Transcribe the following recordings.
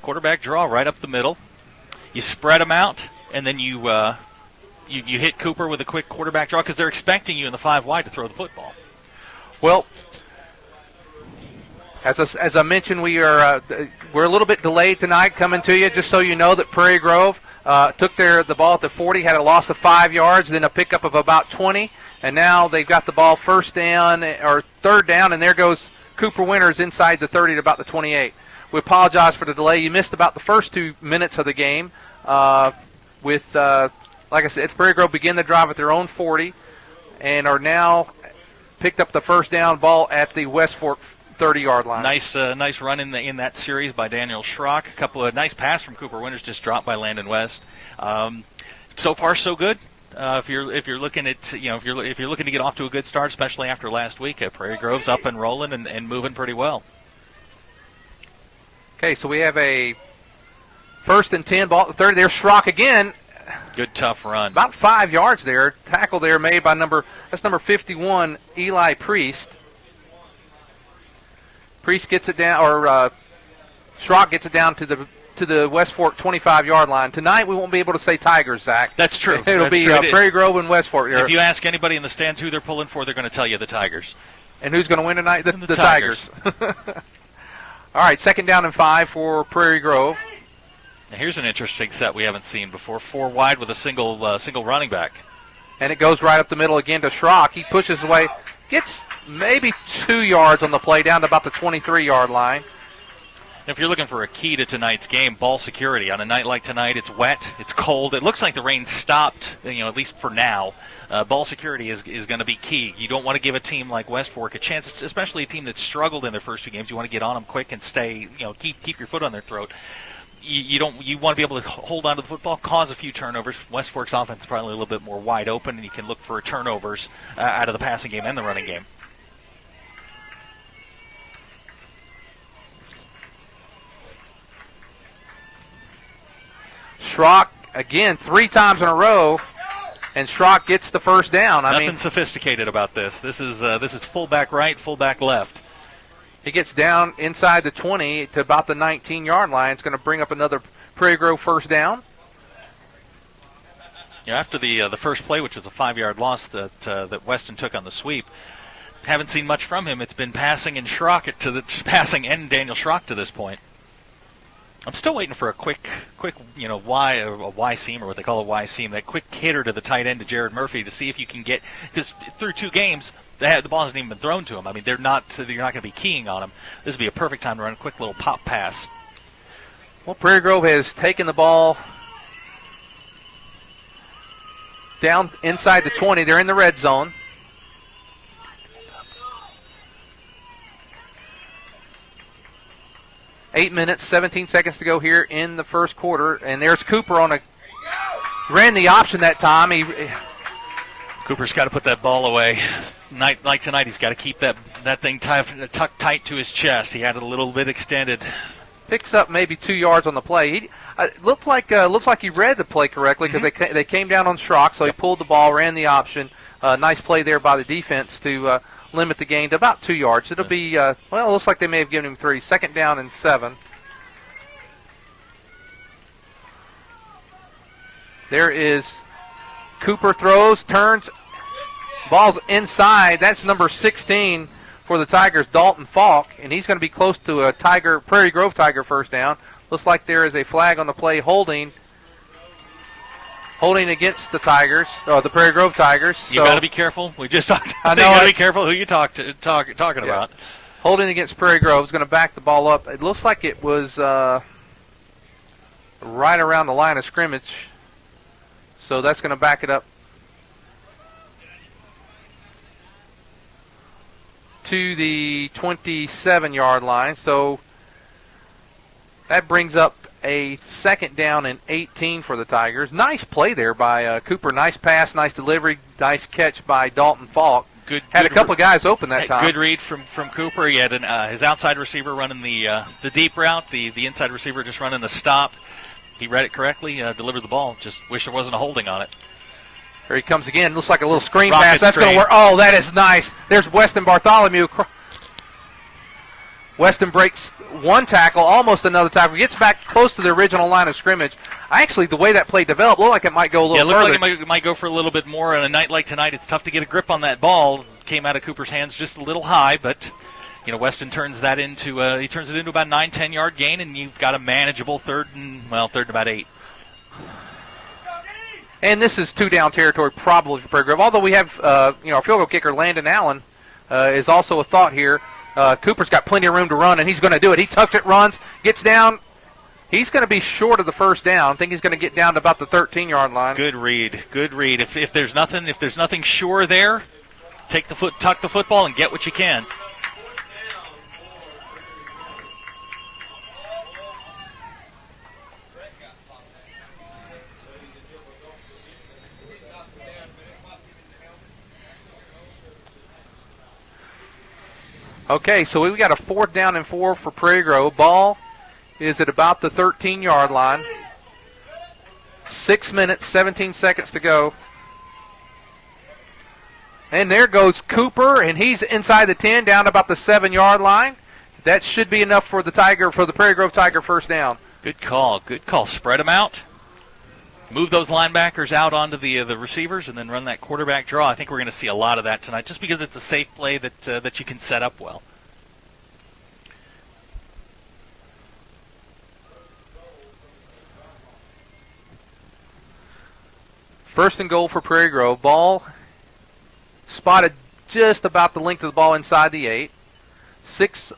quarterback draw right up the middle. You spread them out, and then you hit Cooper with a quick quarterback draw because they're expecting you in the 5 wide to throw the football. Well, as I mentioned, we're a little bit delayed tonight coming to you. Just so you know that Prairie Grove took the ball at the 40, had a loss of 5 yards, then a pickup of about 20, and now they've got the ball first down or third down, and there goes Cooper Winters inside the 30 to about the 28. We apologize for the delay. You missed about the first 2 minutes of the game with, like I said, Prairie Grove began the drive at their own 40 and are now picked up the first down ball at the West Fork 30-yard line. Nice run in that series by Daniel Schrock. A couple of nice pass from Cooper Winters, just dropped by Landon West. So far, so good. If you're looking at if you're looking to get off to a good start, especially after last week, Prairie Grove's up and rolling and moving pretty well. Okay, so we have a 1st and 10 ball at the 30. There's Schrock again. Good tough run. About 5 yards there. Tackle there made by number 51, Eli Priest. Priest gets it down, or Schrock gets it down to the West Fork 25-yard line. Tonight we won't be able to say Tigers, Zach. That's true. It'll be Prairie Grove and West Fork. If you ask anybody in the stands who they're pulling for, they're going to tell you the Tigers. And who's going to win tonight? The Tigers. All right, 2nd down and 5 for Prairie Grove. Now here's an interesting set we haven't seen before. 4 wide with a single running back. And it goes right up the middle again to Schrock. He pushes away, gets maybe 2 yards on the play, down to about the 23-yard line. If you're looking for a key to tonight's game, ball security. On a night like tonight, it's wet, it's cold. It looks like the rain stopped, at least for now. Ball security is going to be key. You don't want to give a team like West Fork a chance, especially a team that's struggled in their first 2 games. You want to get on them quick and stay, keep your foot on their throat. You want to be able to hold on to the football, cause a few turnovers. West Fork's offense is probably a little bit more wide open, and you can look for turnovers out of the passing game and the running game. Schrock, again, 3 times in a row, and Schrock gets the first down. Nothing sophisticated about this. This is fullback right, fullback left. He gets down inside the 20 to about the 19-yard line. It's going to bring up another Prairie Grove first down. After the first play, which was a 5-yard loss that Weston took on the sweep, haven't seen much from him. It's been passing and passing and Daniel Schrock to this point. I'm still waiting for a quick, Y seam, or what they call a Y seam, that quick hitter to the tight end to Jared Murphy to see if you can get, because through 2 games, the ball hasn't even been thrown to him. I mean, you're not going to be keying on him. This would be a perfect time to run a quick little pop pass. Well, Prairie Grove has taken the ball down inside the 20. They're in the red zone. Eight minutes, 17 seconds to go here in the first quarter. And there's Cooper ran the option that time. Cooper's got to put that ball away. Like tonight, he's got to keep that thing tucked tight to his chest. He had it a little bit extended. Picks up maybe 2 yards on the play. Looks like he read the play correctly, because they came down on Schrock, so he pulled the ball, ran the option. Nice play there by the defense to limit the gain to about 2 yards. It'll be, it looks like they may have given him 3. 2nd down and 7. There is Cooper throws, turns, ball's inside. That's number 16 for the Tigers, Dalton Falk, and he's going to be close to a Prairie Grove Tiger first down. Looks like there is a flag on the play holding against the Tigers, the Prairie Grove Tigers. You got to be careful. We just talked. I know. You got to be careful who you talking about. Holding against Prairie Grove is going to back the ball up. It looks like it was right around the line of scrimmage, so that's going to back it up to the 27-yard line. So that brings up a 2nd down and 18 for the Tigers. Nice play there by Cooper. Nice pass, nice delivery, nice catch by Dalton Falk. Had a couple of guys open that time. Good read from Cooper. He had his outside receiver running the deep route, the inside receiver just running the stop. He read it correctly, delivered the ball. Just wish there wasn't a holding on it. There he comes again. Looks like a little screen pass. That's going to work. Oh, that is nice. There's Weston Bartholomew. Weston breaks one tackle, almost another tackle, gets back close to the original line of scrimmage. Actually, the way that play developed, looked like it might go a little further. Yeah, like it might go for a little bit more. On a night like tonight, it's tough to get a grip on that ball. Came out of Cooper's hands just a little high, but Weston turns that into he turns it into about 9-10 yard gain, and you've got a manageable third and about 8. And this is 2-down territory probably for Prairie Grove. Although we have our field goal kicker Landon Allen is also a thought here. Cooper's got plenty of room to run, and he's going to do it. He tucks it, runs, gets down. He's going to be short of the first down. I think he's going to get down to about the 13-yard line. Good read. If there's nothing sure there, tuck the football, and get what you can. Okay, so we got a 4th down and 4 for Prairie Grove. Ball is at about the 13-yard line. 6 minutes, 17 seconds to go. And there goes Cooper, and he's inside the 10, down about the 7-yard line. That should be enough for the Prairie Grove Tiger first down. Good call. Spread them out. Move those linebackers out onto the receivers, and then run that quarterback draw. I think we're going to see a lot of that tonight, just because it's a safe play that you can set up well. First and goal for Prairie Grove. Ball spotted just about the length of the ball inside the 8.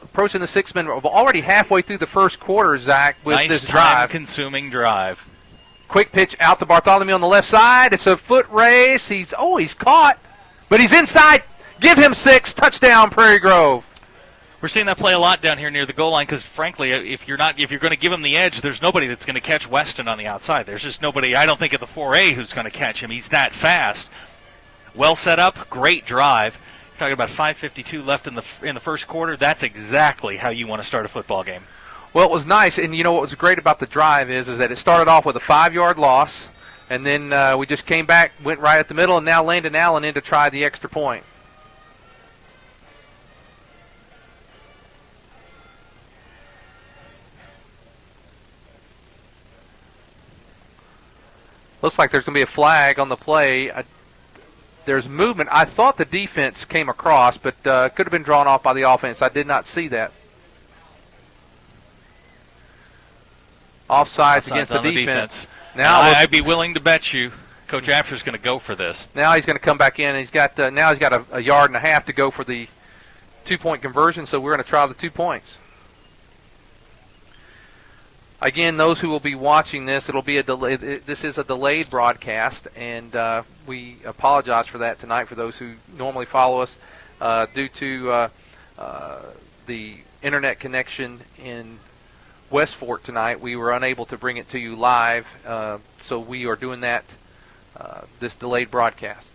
Approaching the 6 minute. Already halfway through the first quarter, Zach, with this drive. Nice time-consuming drive. Quick pitch out to Bartholomew on the left side. It's a foot race. He's caught, but he's inside. Give him 6. Touchdown, Prairie Grove. We're seeing that play a lot down here near the goal line because, frankly, if you're going to give him the edge, there's nobody that's going to catch Weston on the outside. There's just nobody, I don't think, at the 4A who's going to catch him. He's that fast. Well set up, great drive. Talking about 5:52 left in the first quarter. That's exactly how you want to start a football game. Well, it was nice, and what was great about the drive is that it started off with a 5-yard loss, and then we just came back, went right at the middle, and now Landon Allen in to try the extra point. Looks like there's going to be a flag on the play. There's movement. I thought the defense came across, but could have been drawn off by the offense. I did not see that. Offsides against the defense. Now I'd be willing to bet you Coach Apsher's going to go for this. Now he's going to come back in. He's got now he's got a yard and a half to go for the 2-point conversion, so we're going to try the 2 points. Again, those who will be watching this, it'll be a delay. This is a delayed broadcast, and we apologize for that tonight for those who normally follow us. Due to the internet connection in West Fork tonight, we were unable to bring it to you live, so we are doing that, this delayed broadcast.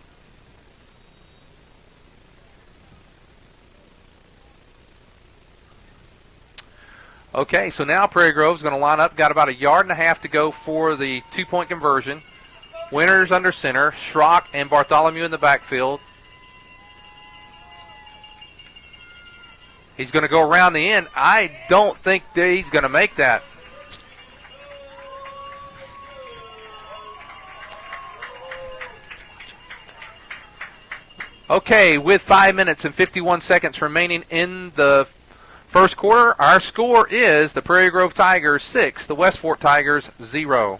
Okay, so now Prairie Grove's going to line up. Got about a yard and a half to go for the 2-point conversion. Winters under center. Schrock and Bartholomew in the backfield. He's going to go around the end. I don't think that he's going to make that. Okay, with 5 minutes and 51 seconds remaining in the first quarter, our score is the Prairie Grove Tigers 6, the West Fork Tigers 0.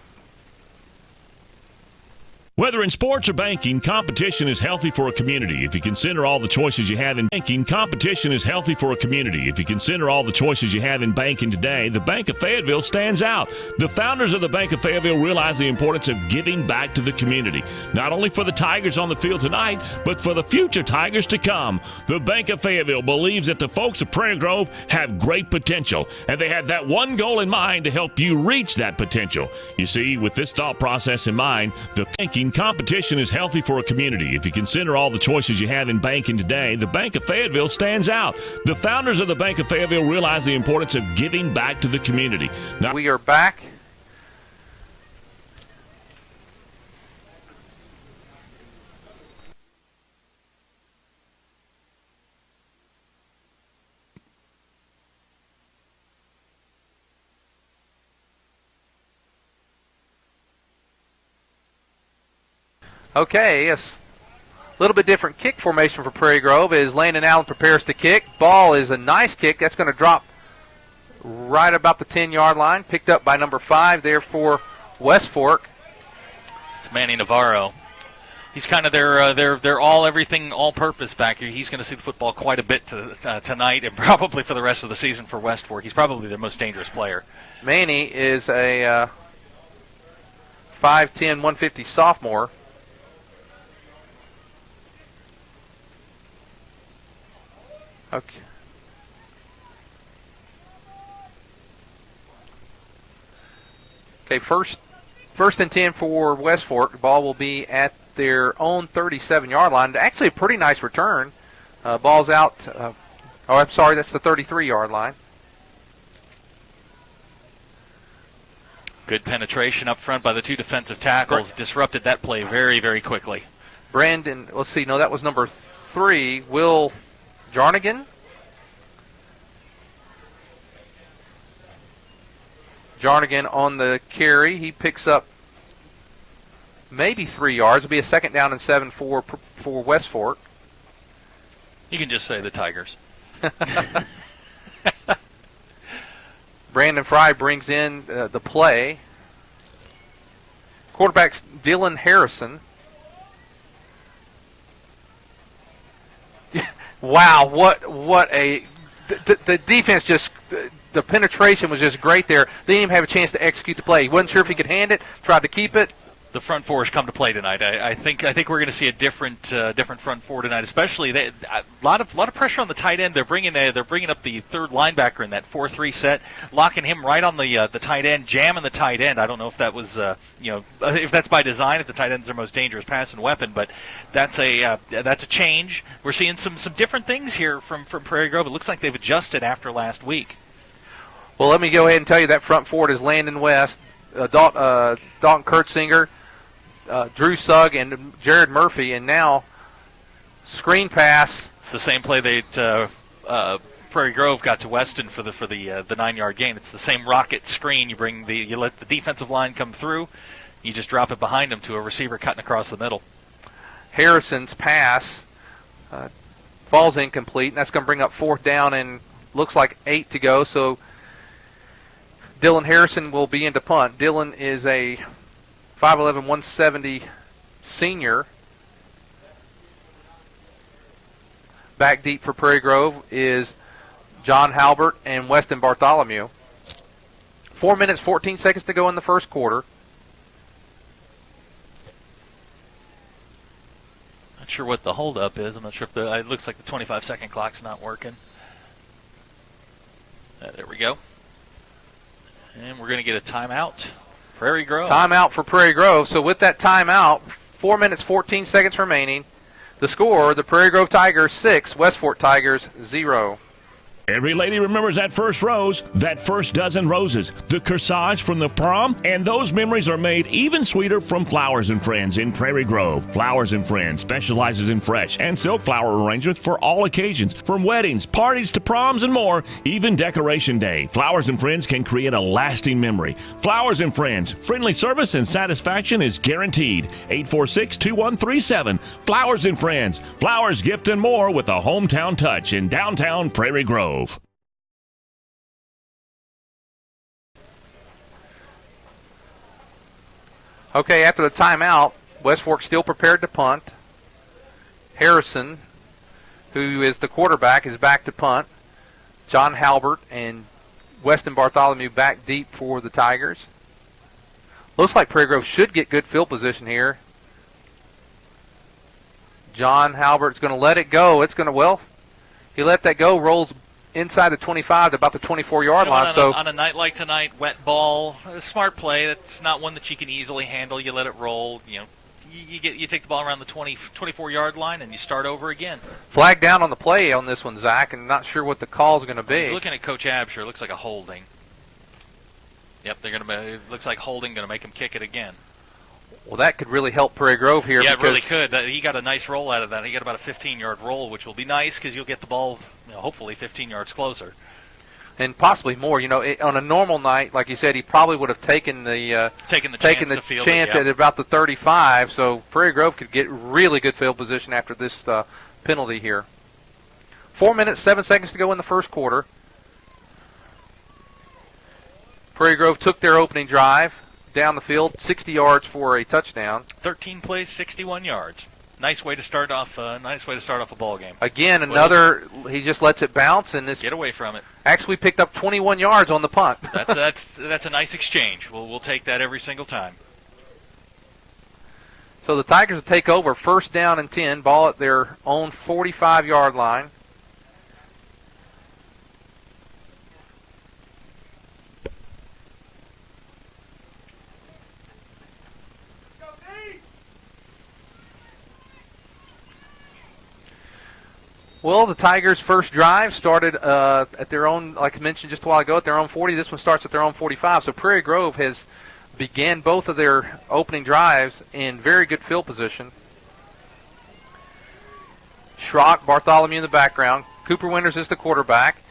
Whether in sports or banking, competition is healthy for a community. If you consider all the choices you have in banking, competition is healthy for a community. If you consider all the choices you have in banking today, the Bank of Fayetteville stands out. The founders of the Bank of Fayetteville realize the importance of giving back to the community, not only for the Tigers on the field tonight, but for the future Tigers to come. The Bank of Fayetteville believes that the folks of Prairie Grove have great potential, and they have that one goal in mind to help you reach that potential. You see, with this thought process in mind, the banking competition is healthy for a community. If you consider all the choices you have in banking today, the Bank of Fayetteville stands out. The founders of the Bank of Fayetteville realize the importance of giving back to the community. Now, we are back. Okay, a little bit different kick formation for Prairie Grove as Landon Allen prepares to kick. Ball is a nice kick. That's going to drop right about the 10-yard line. Picked up by number 5 there for West Fork. It's Manny Navarro. He's kind of their all-everything, all-purpose back here. He's going to see the football quite a bit tonight and probably for the rest of the season for West Fork. He's probably their most dangerous player. Manny is a 5'10", 150 sophomore. Okay. Okay, first and 10 for West Fork. The ball will be at their own 37-yard line. Actually, a pretty nice return. Ball's out. I'm sorry, that's the 33-yard line. Good penetration up front by the 2 defensive tackles. Disrupted that play very, very quickly. Brandon, let's see. No, that was number 3, Will Jarnigan. Jarnigan on the carry. He picks up maybe 3 yards. It'll be a 2nd down and 7 for West Fork. You can just say the Tigers. Brandon Fry brings in the play. Quarterback's Dylan Harrison. Wow, what a the defense just the penetration was just great there. They didn't even have a chance to execute the play. He wasn't sure if he could hand it. Tried to keep it. The front four has come to play tonight. I think we're going to see a different front four tonight. Especially a lot of pressure on the tight end. They're bringing up the third linebacker in that 4-3 set, locking him right on the tight end, jamming the tight end. I don't know if that was if that's by design. If the tight end's their most dangerous passing weapon, but that's a change. We're seeing some different things here from Prairie Grove. It looks like they've adjusted after last week. Well, let me go ahead and tell you that front four is Landon West, Dalton Kurtzinger, Drew Sugg, and Jared Murphy, and now screen pass. It's the same play Prairie Grove got to Weston for the 9-yard gain. It's the same rocket screen. You let the defensive line come through. You just drop it behind them to a receiver cutting across the middle. Harrison's pass falls incomplete, and that's going to bring up 4th down and looks like 8 to go. So Dylan Harrison will be into punt. Dylan is a 5'11", 170 senior. Back deep for Prairie Grove is John Halbert and Weston Bartholomew. 4 minutes, 14 seconds to go in the first quarter. Not sure what the holdup is. I'm not sure if it looks like the 25-second clock's not working. There we go. And we're going to get a timeout. Prairie Grove. Timeout for Prairie Grove. So with that timeout, 4 minutes, 14 seconds remaining. The score, the Prairie Grove Tigers 6, West Fork Tigers 0. Every lady remembers that first rose, that first dozen roses, the corsage from the prom, and those memories are made even sweeter from Flowers & Friends in Prairie Grove. Flowers & Friends specializes in fresh and silk flower arrangements for all occasions, from weddings, parties to proms and more, even Decoration Day. Flowers & Friends can create a lasting memory. Flowers & Friends, friendly service and satisfaction is guaranteed. 846-2137. Flowers & Friends, flowers, gift, and more with a hometown touch in downtown Prairie Grove. Okay, after the timeout, West Fork still prepared to punt. Harrison, who is the quarterback, is back to punt. John Halbert and Weston Bartholomew back deep for the Tigers. Looks like Prairie Grove should get good field position here. John Halbert's going to let it go. He let that go, rolls inside the 25 to about the 24-yard line. On a night like tonight, wet ball, a smart play. That's not one that you can easily handle. You let it roll. You take the ball around the 24-yard line and you start over again. Flag down on the play on this one, Zach, and not sure what the call is going to be. I was looking at Coach Absher. It looks like a holding. Yep, it looks like holding, going to make him kick it again. Well, that could really help Prairie Grove here. Yeah, it really could. He got a nice roll out of that. He got about a 15-yard roll, which will be nice because you'll get the ball, hopefully 15 yards closer. and possibly more. You know, on a normal night, like you said, he probably would have taken the chance at about the 35. So Prairie Grove could get really good field position after this penalty here. 4 minutes, 7 seconds to go in the first quarter. Prairie Grove took their opening drive down the field, 60 yards for a touchdown. 13 plays, 61 yards. Nice way to start off. A ball game. Again, he just lets it bounce and get away from it. Actually, picked up 21 yards on the punt. That's a nice exchange. We'll take that every single time. So the Tigers will take over, first down and 10, ball at their own 45-yard line. Well, the Tigers' first drive started at their own, like I mentioned just a while ago, at their own 40. This one starts at their own 45. So Prairie Grove has began both of their opening drives in very good field position. Schrock, Bartholomew in the background. Cooper Winters is the quarterback.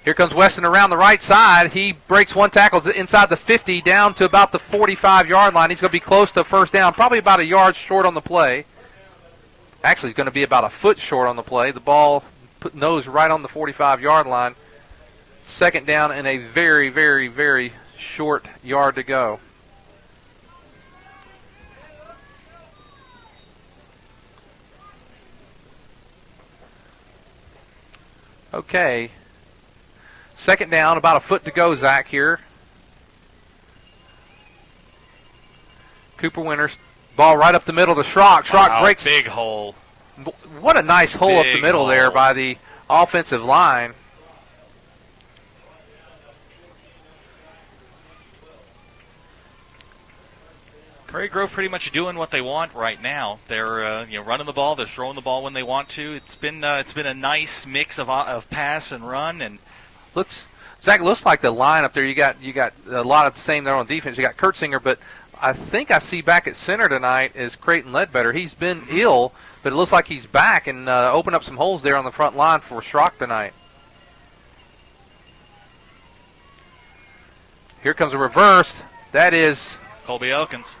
Here comes Weston around the right side. He breaks one tackle inside the 50 down to about the 45-yard line. He's going to be close to first down, probably about a yard short on the play. Actually, he's going to be about a foot short on the play. The ball nose right on the 45-yard line. Second down and a very, very, very short yard to go. Okay. Second down, about a foot to go, Zach, here. Cooper Winters. Ball right up the middle to Schrock. Schrock breaks. Big hole. What a nice hole up the middle there by the offensive line. Prairie Grove pretty much doing what they want right now. They're running the ball. They're throwing the ball when they want to. It's been a nice mix of pass and run, and looks like the line up there. You got a lot of the same there on defense. You got Kurtzinger, but I think I see back at center tonight is Creighton Ledbetter. He's been ill, but it looks like he's back and opened up some holes there on the front line for Schrock tonight. Here comes a reverse. That is Colby Elkins.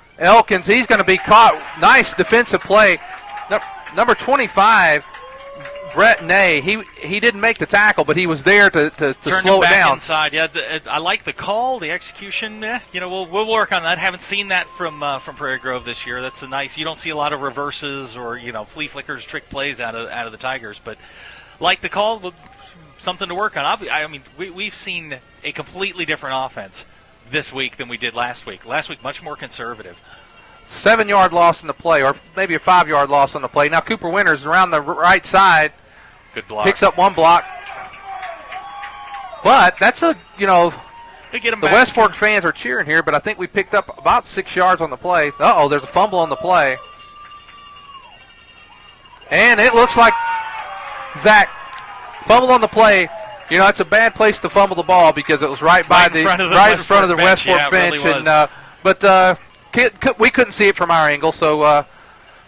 He's going to be caught. Nice defensive play. Number 25, Brett Ney. He didn't make the tackle, but he was there to slow it down. Inside. Yeah, I like the call, the execution. We'll work on that. Haven't seen that from Prairie Grove this year. That's a nice. You don't see a lot of reverses or flea flickers, trick plays out of the Tigers, but like the call, something to work on. I mean, we've seen a completely different offense this week than we did last week. Last week, much more conservative. 7-yard loss in the play, or maybe a 5-yard loss on the play. Now Cooper Winters around the right side. Good block. Picks up one block. But that's the West Fork fans are cheering here, but I think we picked up about 6 yards on the play. Uh-oh, there's a fumble on the play. And it looks like Zach fumbled on the play. It's a bad place to fumble the ball because it was right in front of the West Fork bench. Really but we couldn't see it from our angle, so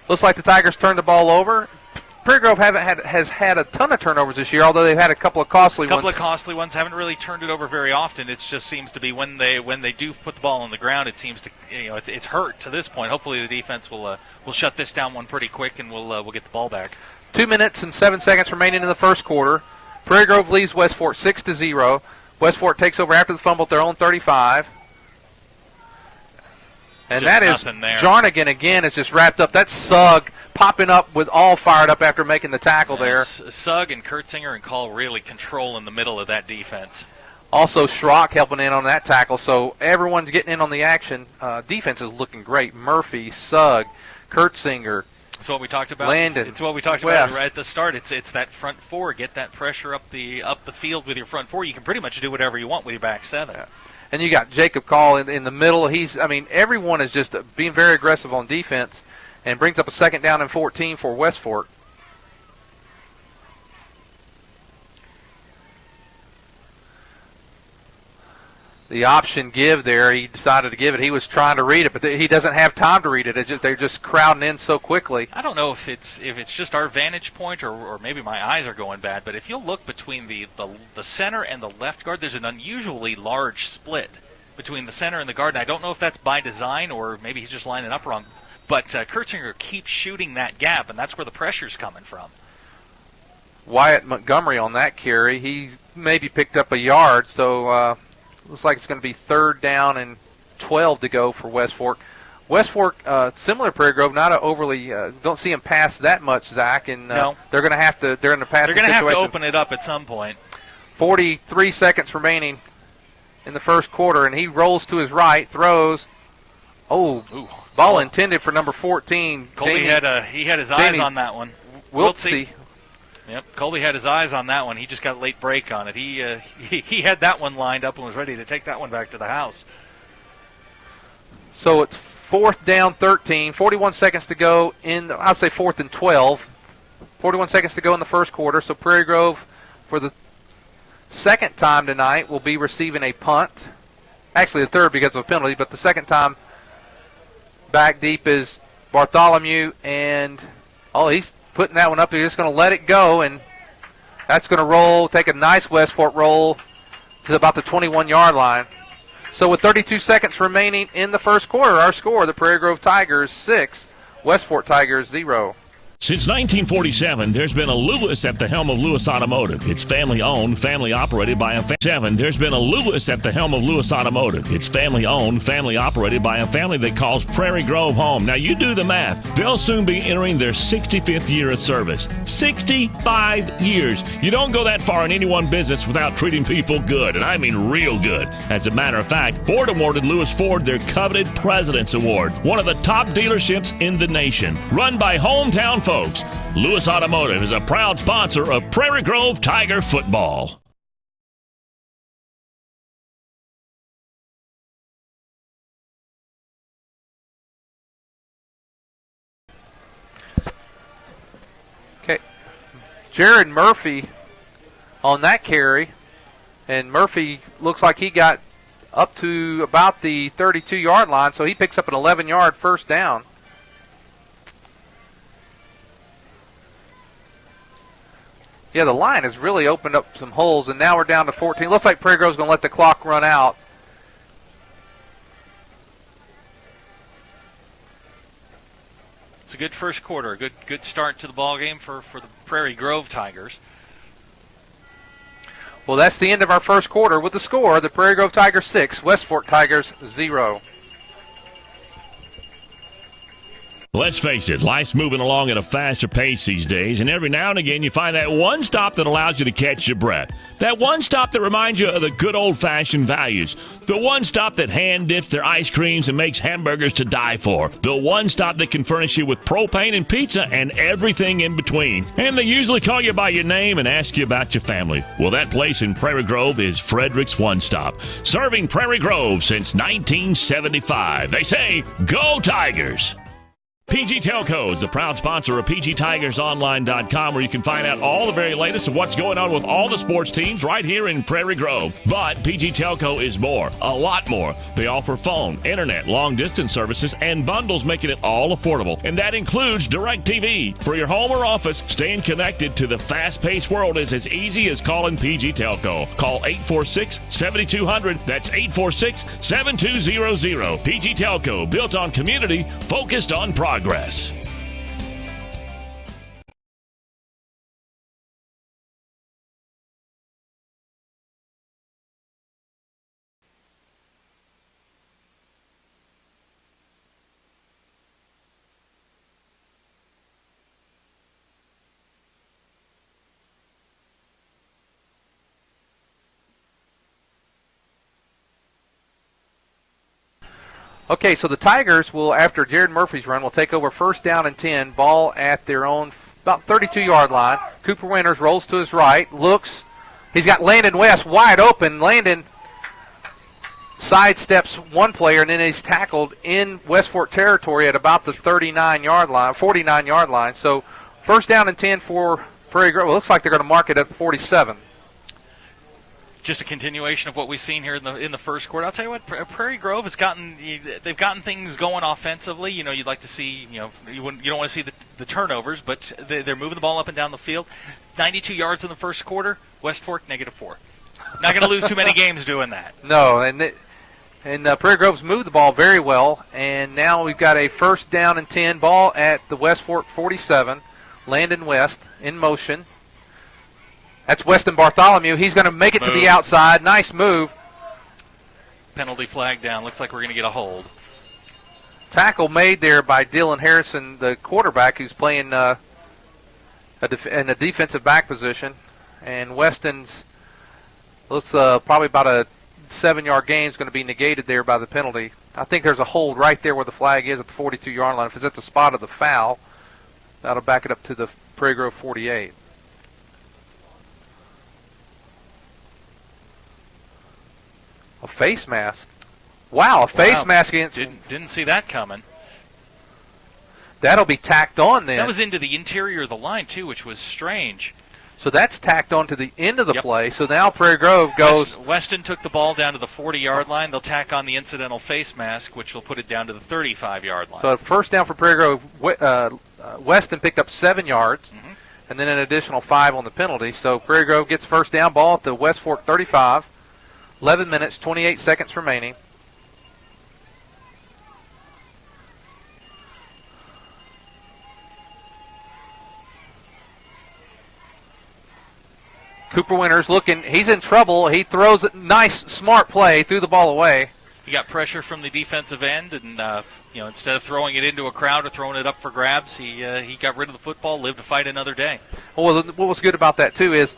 looks like the Tigers turned the ball over. Prairie Grove has had a ton of turnovers this year, although they've had a couple of costly ones. Haven't really turned it over very often. It just seems to be when they do put the ball on the ground, it seems to it's hurt to this point. Hopefully the defense will shut this down one pretty quick and we'll get the ball back. 2 minutes and 7 seconds remaining in the first quarter. Prairie Grove leads West Fork 6-0. West Fork takes over after the fumble at their own 35. And just that is there. Jarnigan again is just wrapped up. That's Sugg popping up with all fired up after making the tackle there. Sugg and Kurtzinger and Call really controlling the middle of that defense. Also Schrock helping in on that tackle. So everyone's getting in on the action. Defense is looking great. Murphy, Sugg, Kurtzinger. It's what we talked about. Landon. It's what we talked about right at the start. It's that front four. Get that pressure up the field with your front four. You can pretty much do whatever you want with your back seven. Yeah. And you got Jacob Call in the middle. Everyone is just being very aggressive on defense and brings up a second down and 14 for West Fork. the option give there. He decided to give it. He was trying to read it, but he doesn't have time to read it. They're just crowding in so quickly. I don't know if it's just our vantage point or maybe my eyes are going bad, but if you'll look between the center and the left guard, there's an unusually large split between the center and the guard. And I don't know if that's by design or maybe he's just lining up wrong. But Kurtzinger keeps shooting that gap, and that's where the pressure's coming from. Wyatt Montgomery on that carry, he maybe picked up a yard, so looks like it's going to be 3rd down and 12 to go for West Fork. West Fork, similar Prairie Grove, not a overly, don't see them pass that much, Zach, and no. They're going to have to, they're in the passing situation. They're going to have to open it up at some point. 43 seconds remaining in the first quarter, and he rolls to his right, throws. Oh, ball intended for number 14. Colby he had his eyes on that one. Wiltsey. Yep, Colby had his eyes on that one. He just got a late break on it. He had that one lined up and was ready to take that one back to the house. So it's 4th down 13, 41 seconds to go I'll say 4th and 12. 41 seconds to go in the first quarter. So Prairie Grove, for the second time tonight, will be receiving a punt. Actually, the third because of a penalty, but the second time back deep is Bartholomew, and he's putting that one up. He's just going to let it go, and that's going to roll, take a nice West Fork roll to about the 21-yard line. So with 32 seconds remaining in the first quarter, our score, the Prairie Grove Tigers 6, West Fork Tigers 0. Since 1947, there's been a Lewis at the helm of Lewis Automotive. It's family-owned, family-operated by a There's been a Lewis at the helm of Lewis Automotive. It's family-owned, family-operated by a family that calls Prairie Grove home. Now, you do the math. They'll soon be entering their 65th year of service. 65 years. You don't go that far in any one business without treating people good, and I mean real good. As a matter of fact, Ford awarded Lewis Ford their coveted President's Award, one of the top dealerships in the nation. Run by hometown folks. Lewis Automotive is a proud sponsor of Prairie Grove Tiger football. Okay, Jared Murphy on that carry, and Murphy looks like he got up to about the 32-yard line, so he picks up an 11-yard first down. Yeah, the line has really opened up some holes, and now we're down to 14. Looks like Prairie Grove's going to let the clock run out. It's a good first quarter, a good start to the ball game for the Prairie Grove Tigers. Well, that's the end of our first quarter with the score: the Prairie Grove Tigers 6, West Fork Tigers 0. Let's face it, life's moving along at a faster pace these days, and every now and again you find that one stop that allows you to catch your breath. That one stop that reminds you of the good old-fashioned values. The one stop that hand dips their ice creams and makes hamburgers to die for. The one stop that can furnish you with propane and pizza and everything in between. And they usually call you by your name and ask you about your family. Well, that place in Prairie Grove is Frederick's One Stop, serving Prairie Grove since 1975. They say, go Tigers! PG Telco is the proud sponsor of PGTigersOnline.com, where you can find out all the very latest of what's going on with all the sports teams right here in Prairie Grove. But PG Telco is more, a lot more. They offer phone, internet, long-distance services, and bundles, making it all affordable. And that includes DirecTV. For your home or office, staying connected to the fast-paced world is as easy as calling PG Telco. Call 846-7200. That's 846-7200. PG Telco, built on community, focused on progress. Okay, so the Tigers will, after Jared Murphy's run, will take over first down and 10, ball at their own about 32-yard line. Cooper Winters rolls to his right, looks. He's got Landon West wide open. Landon sidesteps one player, and then he's tackled in West Fork territory at about the 39-yard line, 49-yard line. So first down and 10 for Prairie Grove. Well, looks like they're going to mark it at 47. just a continuation of what we've seen here in the first quarter. I'll tell you what, Prairie Grove they've gotten things going offensively. You'd like to see, you don't want to see the turnovers, but they're moving the ball up and down the field. 92 yards in the first quarter. West Fork -4. Not going to lose too many games doing that. No, and Prairie Grove's moved the ball very well, and now we've got a 1st down and 10 ball at the West Fork 47. Landon West in motion. That's Weston Bartholomew. He's going to make it to the outside. Nice move. Penalty flag down. Looks like we're going to get a hold. Tackle made there by Dylan Harrison, the quarterback, who's playing in a defensive back position. And Weston's looks probably about a 7-yard gain is going to be negated there by the penalty. I think there's a hold right there where the flag is at the 42-yard line. If it's at the spot of the foul, that'll back it up to the Prairie Grove 48. A face mask. Wow, a face mask against. Didn't see that coming. That'll be tacked on then. That was into the interior of the line too, which was strange. So that's tacked on to the end of the play. So now Prairie Grove goes. Weston took the ball down to the 40-yard line. They'll tack on the incidental face mask, which will put it down to the 35-yard line. So 1st down for Prairie Grove. Weston picked up 7 yards, and then an additional 5 on the penalty. So Prairie Grove gets 1st down ball at the West Fork 35. 11 minutes, 28 seconds remaining. Cooper Winters looking. He's in trouble. He throws a nice, smart play, threw the ball away. He got pressure from the defensive end, and instead of throwing it into a crowd or throwing it up for grabs, he got rid of the football, lived to fight another day. Well, what was good about that too is,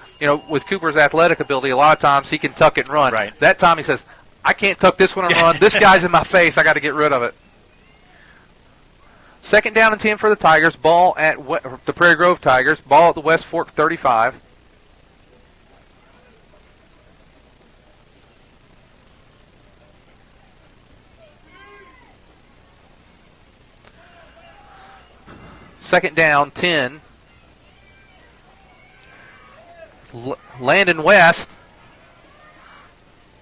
with Cooper's athletic ability, a lot of times he can tuck it and run. Right. That time he says, "I can't tuck this one and run. This guy's in my face. I got to get rid of it." 2nd down and 10 for the Tigers. Ball at the Prairie Grove Tigers. Ball at the West Fork 35. Second down, 10. Landon West.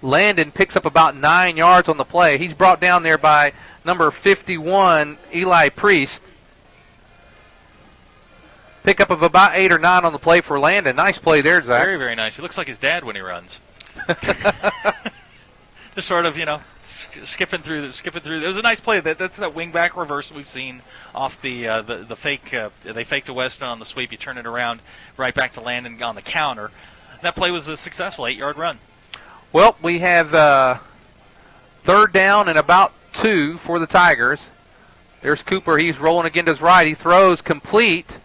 Landon picks up about 9 yards on the play. He's brought down there by number 51, Eli Priest. Pickup of about 8 or 9 on the play for Landon. Nice play there, Zach. Very, very nice. He looks like his dad when he runs. Just sort of, skipping through. It was a nice play. That's that wing-back reverse we've seen off the fake. They faked to Weston on the sweep. You turn it around right back to Landon on the counter. That play was a successful 8-yard run. Well, we have 3rd down and about 2 for the Tigers. There's Cooper. He's rolling again to his right. He throws complete.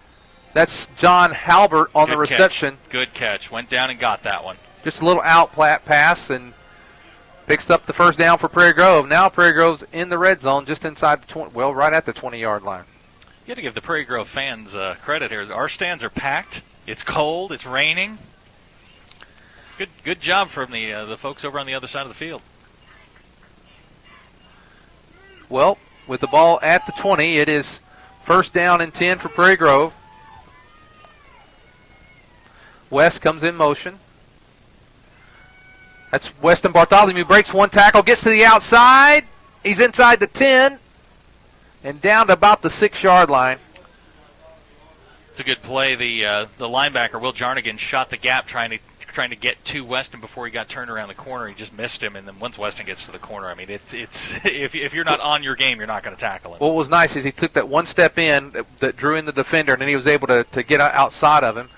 That's John Halbert on the reception. Good catch. Went down and got that one. Just a little out pass and picks up the 1st down for Prairie Grove. Now Prairie Grove's in the red zone just inside the right at the 20-yard line. You got to give the Prairie Grove fans credit here. Our stands are packed. It's cold. It's raining. Good job from the folks over on the other side of the field. Well, with the ball at the 20, it is 1st down and 10 for Prairie Grove. West comes in motion. That's Weston Bartholomew, breaks one tackle, gets to the outside. He's inside the 10 and down to about the 6-yard line. It's a good play. The linebacker, Will Jarnigan, shot the gap trying to get to Weston before he got turned around the corner. He just missed him, and then once Weston gets to the corner, I mean, it's if you're not on your game, you're not going to tackle him. What was nice is he took that one step in that drew in the defender, and then he was able to get outside of him.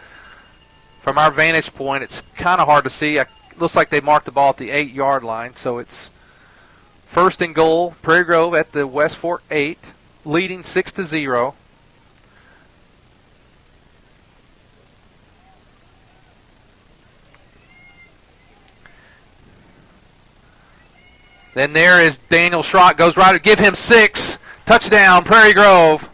From our vantage point, it's kind of hard to see. It looks like they marked the ball at the 8-yard line, so it's 1st and goal. Prairie Grove at the West Fork 8, leading 6-0. Then there is Daniel Schrott, goes right to give him 6. Touchdown, Prairie Grove.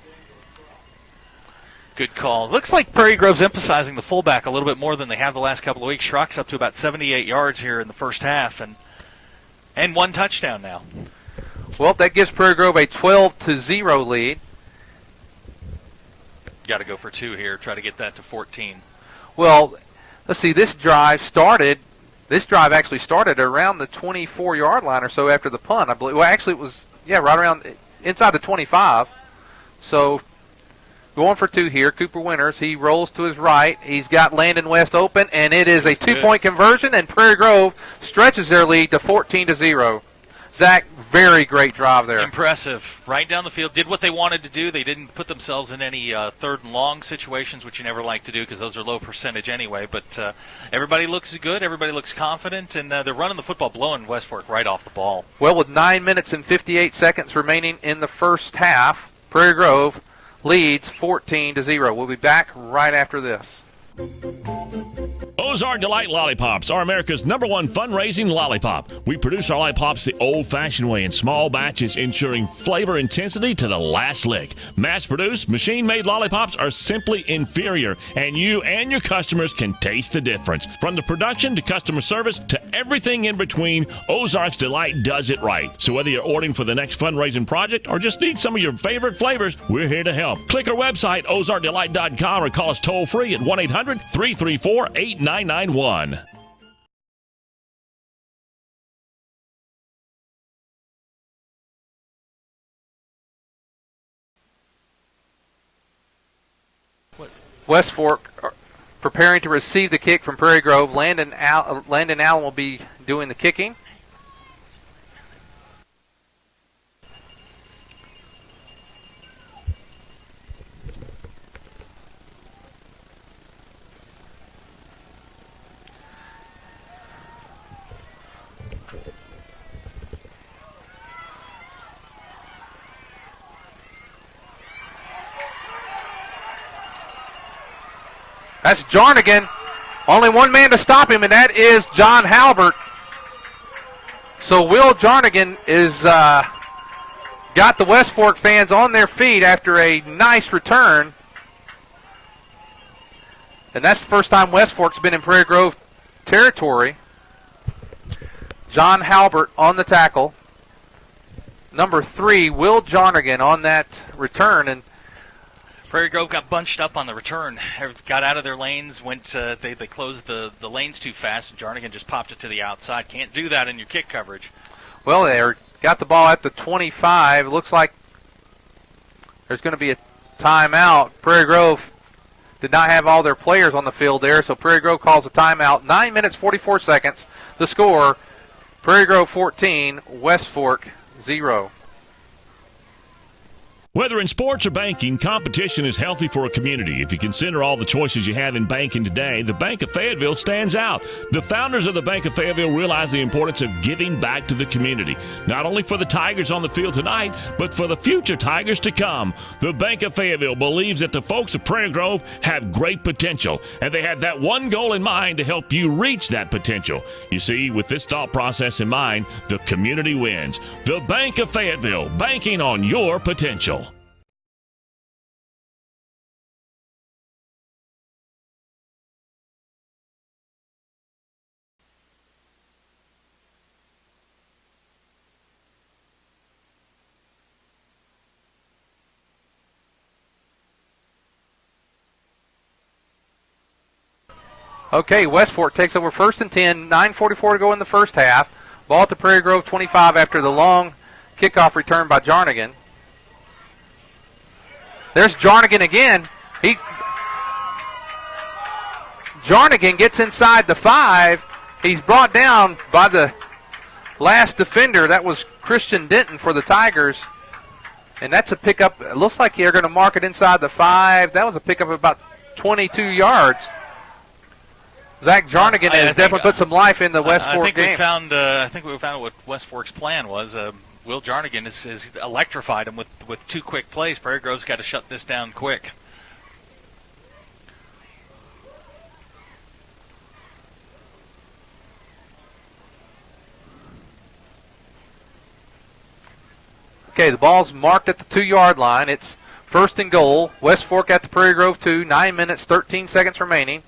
Good call. Looks like Prairie Grove's emphasizing the fullback a little bit more than they have the last couple of weeks. Schrock's up to about 78 yards here in the first half, and 1 touchdown now. Well, that gives Prairie Grove a 12-0 lead. Got to go for 2 here, try to get that to 14. Well, let's see, this drive started This drive actually started around the 24-yard line or so after the punt, I believe. Well, actually, it was, right around inside the 25. So going for two here. Cooper Winters, he rolls to his right. He's got Landon West open, and it is a two-point conversion, and Prairie Grove stretches their lead to 14-0. Zach, very great drive there. Impressive. Right down the field. Did what they wanted to do. They didn't put themselves in any third and long situations, which you never like to do because those are low percentage anyway. But everybody looks good. Everybody looks confident. And they're running the football, blowing West Fork right off the ball. Well, with 9 minutes and 58 seconds remaining in the first half, Prairie Grove leads 14-0. We'll be back right after this. Ozark Delight Lollipops are America's #1 fundraising lollipop. We produce our lollipops the old-fashioned way in small batches, ensuring flavor intensity to the last lick. Mass-produced, machine-made lollipops are simply inferior, and you and your customers can taste the difference. From the production to customer service to everything in between, Ozark's Delight does it right. So whether you're ordering for the next fundraising project or just need some of your favorite flavors, we're here to help. Click our website, ozarkdelight.com, or call us toll-free at 1-800-334-8991. West Fork preparing to receive the kick from Prairie Grove. Landon Allen will be doing the kicking. That's Jarnigan. Only one man to stop him, and that is John Halbert. So Will Jarnigan is got the West Fork fans on their feet after a nice return. And that's the first time West Fork's been in Prairie Grove territory. John Halbert on the tackle. Number 3, Will Jarnigan on that return. And Prairie Grove got bunched up on the return, got out of their lanes, they closed the lanes too fast, and Jarnigan just popped it to the outside. Can't do that in your kick coverage. Well, they got the ball at the 25. It looks like there's going to be a timeout. Prairie Grove did not have all their players on the field there, so Prairie Grove calls a timeout. 9 minutes, 44 seconds. The score, Prairie Grove 14, West Fork 0. Whether in sports or banking, competition is healthy for a community. If you consider all the choices you have in banking today, the Bank of Fayetteville stands out. The founders of the Bank of Fayetteville realize the importance of giving back to the community, not only for the Tigers on the field tonight, but for the future Tigers to come. The Bank of Fayetteville believes that the folks of Prairie Grove have great potential, and they have that one goal in mind to help you reach that potential. You see, with this thought process in mind, the community wins. The Bank of Fayetteville, banking on your potential. Okay, West Fork takes over 1st and 10, 9:44 to go in the first half. Ball at the Prairie Grove 25 after the long kickoff return by Jarnigan. There's Jarnigan again. Jarnigan gets inside the 5. He's brought down by the last defender. That was Christian Denton for the Tigers. And that's a pickup. It looks like they're going to mark it inside the 5. That was a pickup of about 22 yards. Zach Jarnigan has definitely put some life in the West Fork game. I think we found what West Fork's plan was. Will Jarnigan has electrified him with 2 quick plays. Prairie Grove's got to shut this down quick. Okay, the ball's marked at the 2-yard line. It's 1st and goal. West Fork at the Prairie Grove 2. 9 minutes, 13 seconds remaining.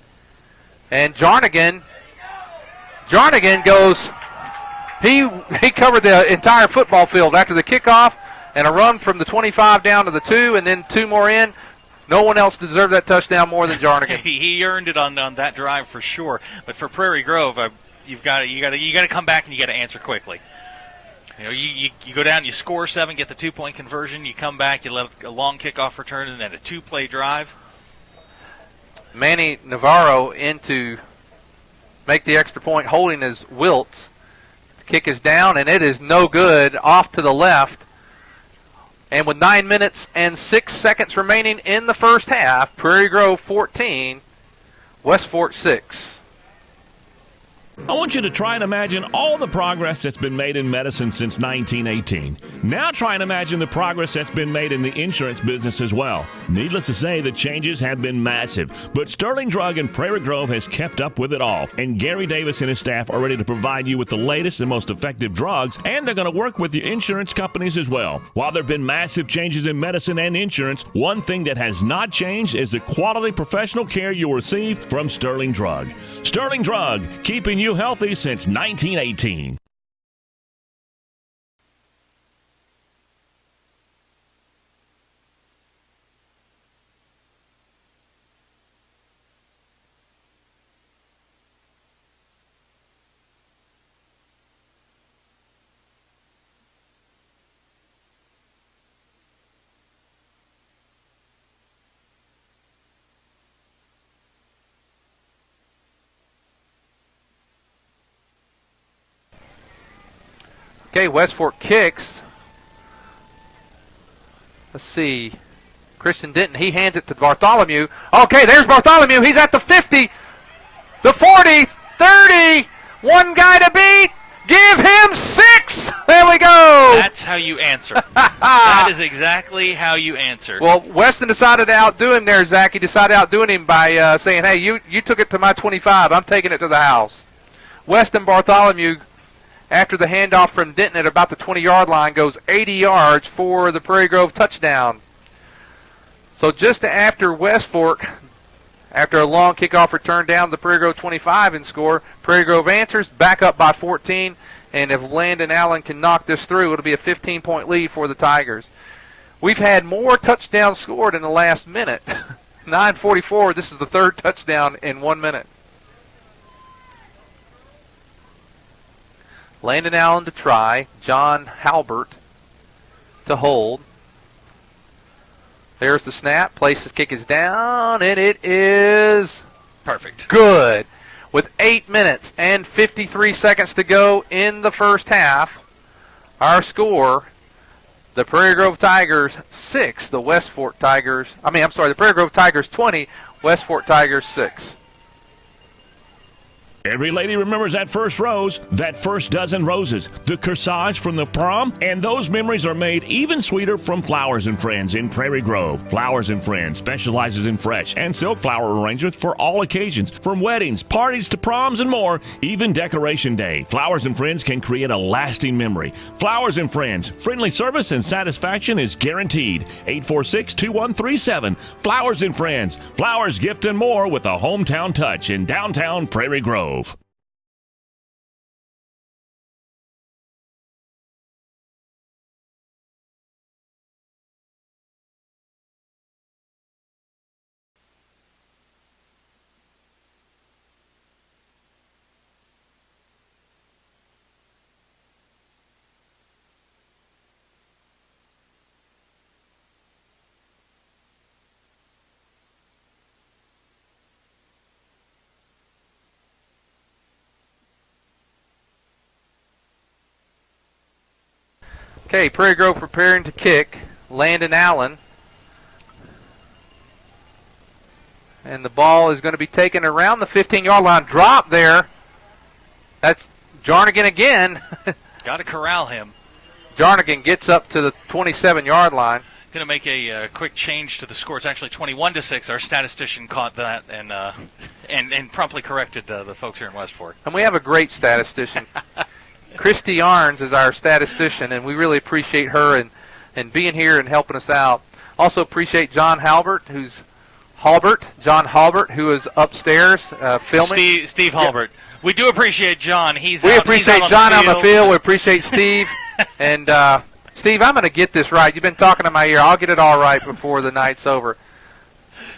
And Jarnigan goes, he covered the entire football field after the kickoff and a run from the 25 down to the 2 and then 2 more in. No one else deserved that touchdown more than Jarnigan. He earned it on that drive for sure. But for Prairie Grove, you got to come back and you got to answer quickly. You know, you go down, you score 7, get the 2-point conversion, you come back, you let a long kickoff return, and then a 2-play drive. Manny Navarro in to make the extra point, holding his Wiltz. The kick is down, and it is no good, off to the left. And with 9 minutes and 6 seconds remaining in the first half, Prairie Grove 14, West Fort 6. I want you to try and imagine all the progress that's been made in medicine since 1918. Now try and imagine the progress that's been made in the insurance business as well. Needless to say, the changes have been massive, but Sterling Drug in Prairie Grove has kept up with it all. And Gary Davis and his staff are ready to provide you with the latest and most effective drugs, and they're going to work with the insurance companies as well. While there have been massive changes in medicine and insurance, one thing that has not changed is the quality professional care you'll receive from Sterling Drug. Sterling Drug, keeping you healthy since 1918. Okay, West Fort kicks. Let's see. Christian Denton, he hands it to Bartholomew. Okay, there's Bartholomew. He's at the 50, the 40, 30. One guy to beat. Give him 6. There we go. That's how you answer. That is exactly how you answer. Well, Weston decided to outdo him there, Zach. He decided to outdo him by saying, hey, you took it to my 25. I'm taking it to the house. Weston Bartholomew, after the handoff from Denton at about the 20-yard line, goes 80 yards for the Prairie Grove touchdown. So just after West Fort, after a long kickoff return down the Prairie Grove 25 and score, Prairie Grove answers, back up by 14, and if Landon Allen can knock this through, it'll be a 15-point lead for the Tigers. We've had more touchdowns scored in the last minute. 9:44, this is the third touchdown in 1 minute. Landon Allen to try. John Halbert to hold. There's the snap. Place's kick is down, and it is perfect. Good. With 8 minutes and 53 seconds to go in the first half, our score, the Prairie Grove Tigers 6, the the Prairie Grove Tigers 20, West Fort Tigers 6. Every lady remembers that first rose, that first dozen roses, the corsage from the prom, and those memories are made even sweeter from Flowers & Friends in Prairie Grove. Flowers & Friends specializes in fresh and silk flower arrangements for all occasions, from weddings, parties to proms and more, even Decoration Day. Flowers & Friends can create a lasting memory. Flowers & Friends, friendly service and satisfaction is guaranteed. 846-2137. Flowers & Friends, flowers, gift, and more with a hometown touch in downtown Prairie Grove. Okay, Prairie Grove preparing to kick. Landon Allen. And the ball is going to be taken around the 15-yard line. Drop there. That's Jarnigan again. Got to corral him. Jarnigan gets up to the 27-yard line. Going to make a quick change to the score. It's actually 21-6. Our statistician caught that and promptly corrected the folks here in West Fort. And we have a great statistician. Christy Arns is our statistician, and we really appreciate her and being here and helping us out. Also appreciate John Halbert, who is upstairs filming. Steve Halbert. Yeah. We do appreciate John. We appreciate John on the field. We appreciate Steve. And Steve, I'm going to get this right. You've been talking in my ear. I'll get it all right before the night's over.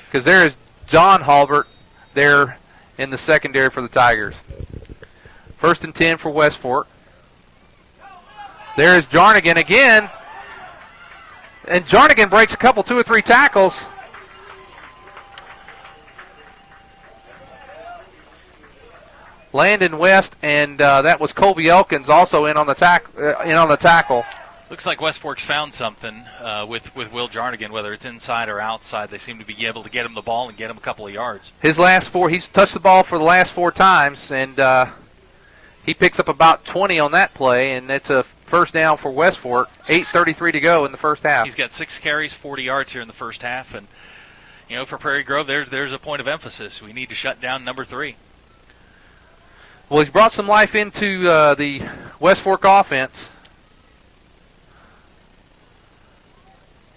Because there is John Halbert there in the secondary for the Tigers. First and 10 for West Fork. There's Jarnigan again. And Jarnigan breaks a couple, 2 or 3 tackles. Landon West and that was Colby Elkins also in on the tackle. Looks like West Fork's found something with Will Jarnigan, whether it's inside or outside. They seem to be able to get him the ball and get him a couple of yards. His last 4, he's touched the ball for the last 4 times, and he picks up about 20 on that play, and it's a first down for West Fork. 8:33 to go in the first half. He's got 6 carries, 40 yards here in the first half, and for Prairie Grove, there's a point of emphasis. We need to shut down number 3. Well, he's brought some life into the West Fork offense.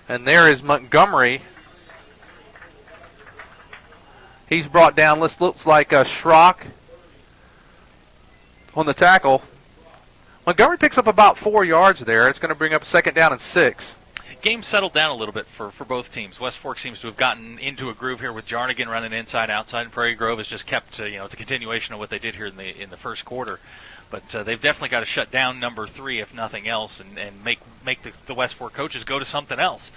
And there is Montgomery. He's brought down, looks like a Schrock on the tackle. Montgomery picks up about 4 yards there. It's going to bring up a second down and 6. Game settled down a little bit for both teams. West Fork seems to have gotten into a groove here with Jarnigan running inside, outside, and Prairie Grove has just kept, it's a continuation of what they did here in the first quarter. But they've definitely got to shut down number 3, if nothing else, and make the West Fork coaches go to something else.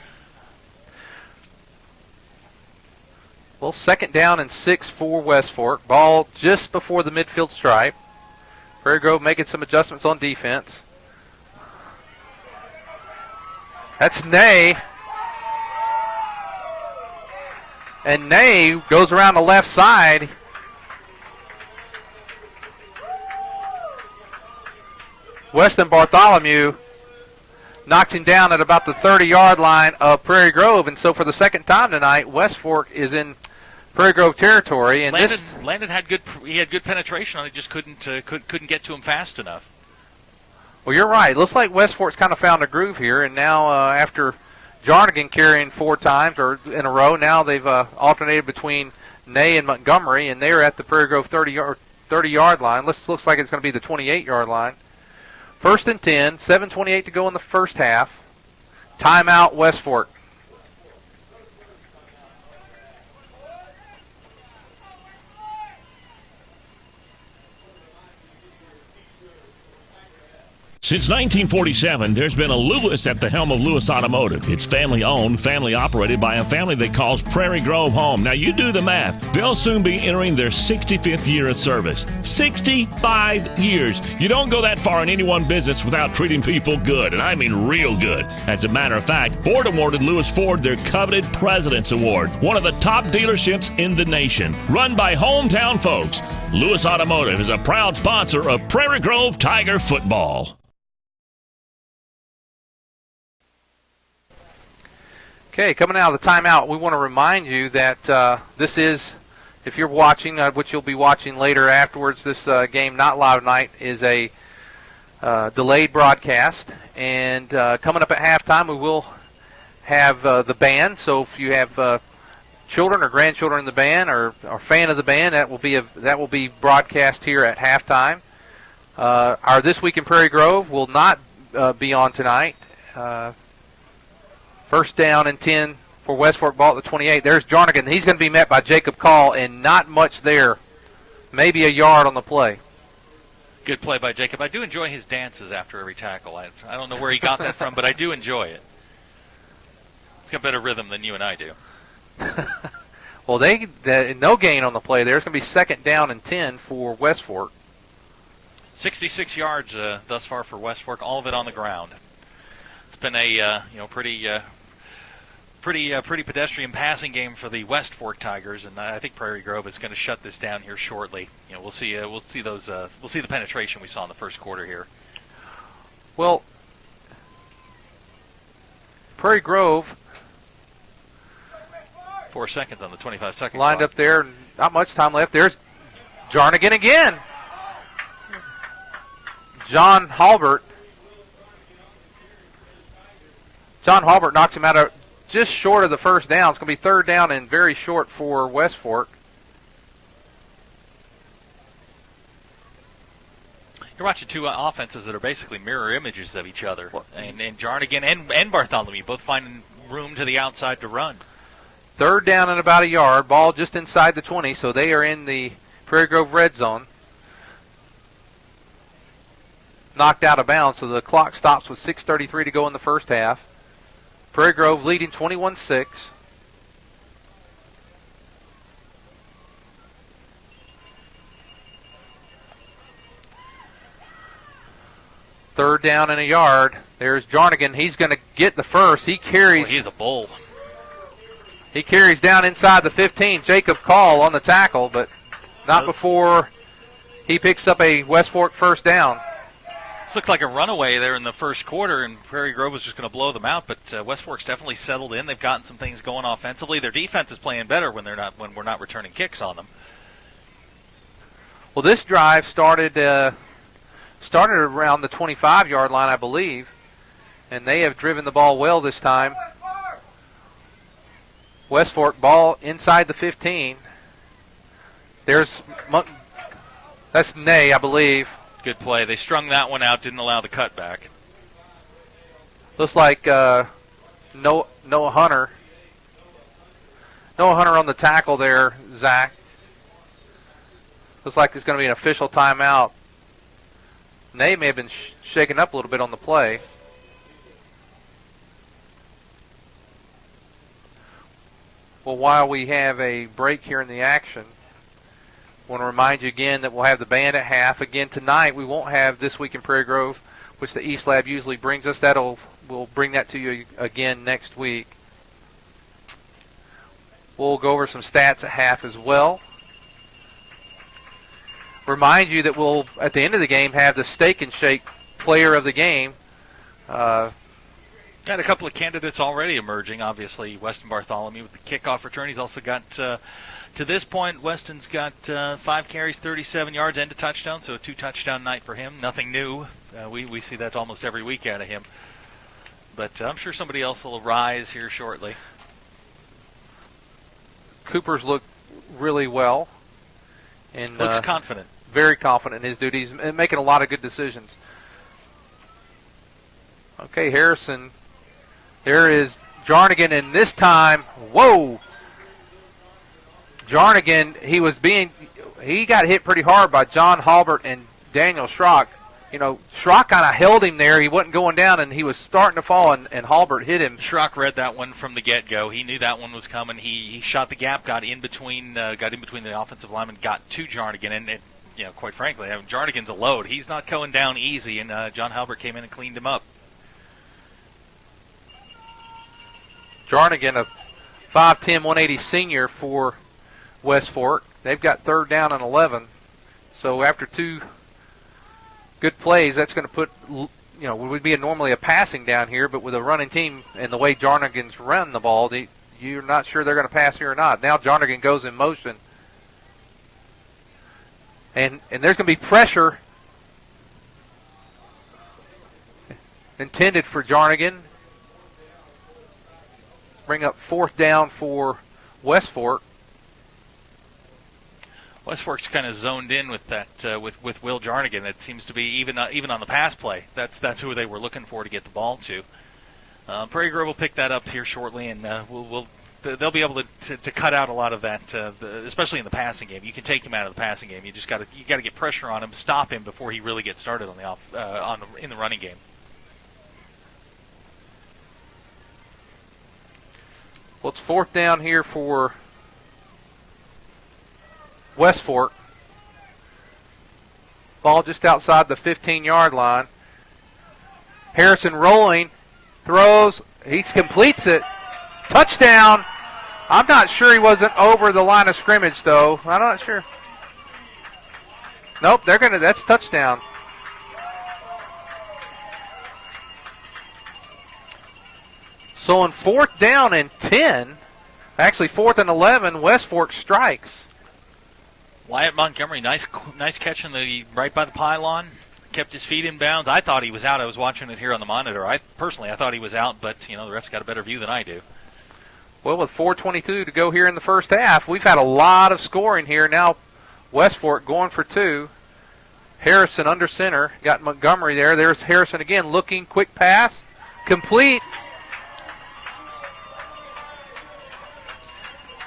Well, second down and 6 for West Fork. Ball just before the midfield stripe. Prairie Grove making some adjustments on defense. That's Nay. And Nay goes around the left side. Weston Bartholomew knocks him down at about the 30-yard line of Prairie Grove. And so for the second time tonight, West Fork is in Prairie Grove territory. And Landon had good penetration on it, just couldn't get to him fast enough. Well, you're right. It looks like West Fork's kind of found a groove here, and now after Jarnigan carrying 4 times or in a row, now they've alternated between Nay and Montgomery, and they're at the Prairie Grove 30-yard line. Looks like it's going to be the 28-yard line. First and 10, 7:28 to go in the first half. Timeout, West Fork. Since 1947, there's been a Lewis at the helm of Lewis Automotive. It's family-owned, family-operated by a family that calls Prairie Grove home. Now, you do the math. They'll soon be entering their 65th year of service. 65 years. You don't go that far in any one business without treating people good, and I mean real good. As a matter of fact, Ford awarded Lewis Ford their coveted President's Award, one of the top dealerships in the nation. Run by hometown folks, Lewis Automotive is a proud sponsor of Prairie Grove Tiger football. Okay, coming out of the timeout, we want to remind you that this is, if you're watching, which you'll be watching later afterwards, this game, not live tonight, is a delayed broadcast. And coming up at halftime, we will have the band. So if you have children or grandchildren in the band or are a fan of the band, that will be broadcast here at halftime. Our This Week in Prairie Grove will not be on tonight. First down and 10 for West Fork, ball at the 28. There's Jarnigan. He's going to be met by Jacob Call, and not much there. Maybe a yard on the play. Good play by Jacob. I do enjoy his dances after every tackle. I don't know where he got that from, but I do enjoy it. He's got better rhythm than you and I do. Well, no gain on the play there. It's going to be second down and 10 for West Fork. 66 yards thus far for West Fork, all of it on the ground. It's been a pretty pedestrian passing game for the West Fork Tigers, and I think Prairie Grove is going to shut this down here shortly. We'll see the penetration we saw in the first quarter here. Well, Prairie Grove 4 seconds on the 25-second lined clock. Up there, not much time left. There's Jarnigan again. John Halbert knocks him out of just short of the first down. It's going to be third down and very short for West Fork. You're watching two offenses that are basically mirror images of each other. And Jarnigan and Bartholomew both finding room to the outside to run. Third down and about a yard. Ball just inside the 20, so they are in the Prairie Grove red zone. knocked out of bounds, so the clock stops with 6:33 to go in the first half. Prairie Grove leading 21-6. Third down and a yard. There's Jarnigan. He's going to get the first. He carries. Boy, he's a bull. He carries down inside the 15. Jacob Call on the tackle, but not before he picks up a West Fork first down. This looked like a runaway there in the first quarter, and Prairie Grove was just going to blow them out. But West Fork's definitely settled in. They've gotten some things going offensively. Their defense is playing better when we're not returning kicks on them. Well, this drive started around the 25-yard line, I believe, and they have driven the ball well this time. West Fork ball inside the 15. That's Nay, I believe. Good play. They strung that one out, didn't allow the cutback. Looks like Noah Hunter. Noah Hunter on the tackle there, Zach. Looks like it's going to be an official timeout. Nay may have been shaken up a little bit on the play. Well, while we have a break here in the action, I want to remind you again that we'll have the band at half. Again, tonight we won't have This Week in Prairie Grove, which the East Lab usually brings us. We'll bring that to you again next week. We'll go over some stats at half as well. Remind you that we'll, at the end of the game, have the Steak and Shake player of the game. Got a couple of candidates already emerging. Obviously, Weston Bartholomew with the kickoff return. He's also got, to this point, Weston's got 5 carries, 37 yards, and a touchdown, so a 2-touchdown night for him. Nothing new. We see that almost every week out of him. But I'm sure somebody else will rise here shortly. Cooper's looked really well. And looks confident. Very confident in his duties and making a lot of good decisions. Okay, Harrison. There is Jarnigan, and this time, whoa! Jarnigan, he got hit pretty hard by John Halbert and Daniel Schrock. You know, Schrock kind of held him there. He wasn't going down, and he was starting to fall, and Halbert hit him. Schrock read that one from the get-go. He knew that one was coming. He shot the gap, got in between the offensive linemen, got to Jarnigan, and quite frankly, Jarnigan's a load. He's not going down easy, and John Halbert came in and cleaned him up. Jarnigan, a 5'10", 180 senior for West Fork. They've got third down and 11. So after 2 good plays, that's going to put, would be normally a passing down here, but with a running team and the way Jarnigan's running the ball, you're not sure they're going to pass here or not. Now Jarnigan goes in motion. And there's going to be pressure intended for Jarnigan. Bring up fourth down for West Fork. West Fork's kind of zoned in with that with Will Jarnigan. It seems to be even on the pass play. That's who they were looking for to get the ball to. Prairie Grove will pick that up here shortly, and they'll be able to cut out a lot of that, especially in the passing game. You can take him out of the passing game. You got to get pressure on him, stop him before he really gets started in the running game. Well, it's fourth down here for West Fork. Ball just outside the 15-yard line. Harrison rolling, throws, he completes it. Touchdown. I'm not sure he wasn't over the line of scrimmage, though. I'm not sure. Nope, that's touchdown. So on fourth down and 10, actually fourth and 11, West Fork strikes. Wyatt Montgomery, nice catch right by the pylon. Kept his feet in bounds. I thought he was out. I was watching it here on the monitor. I thought he was out, but the ref's got a better view than I do. Well, with 4:22 to go here in the first half, we've had a lot of scoring here. Now West Fork going for 2. Harrison under center. Got Montgomery there. There's Harrison again looking. Quick pass. Complete.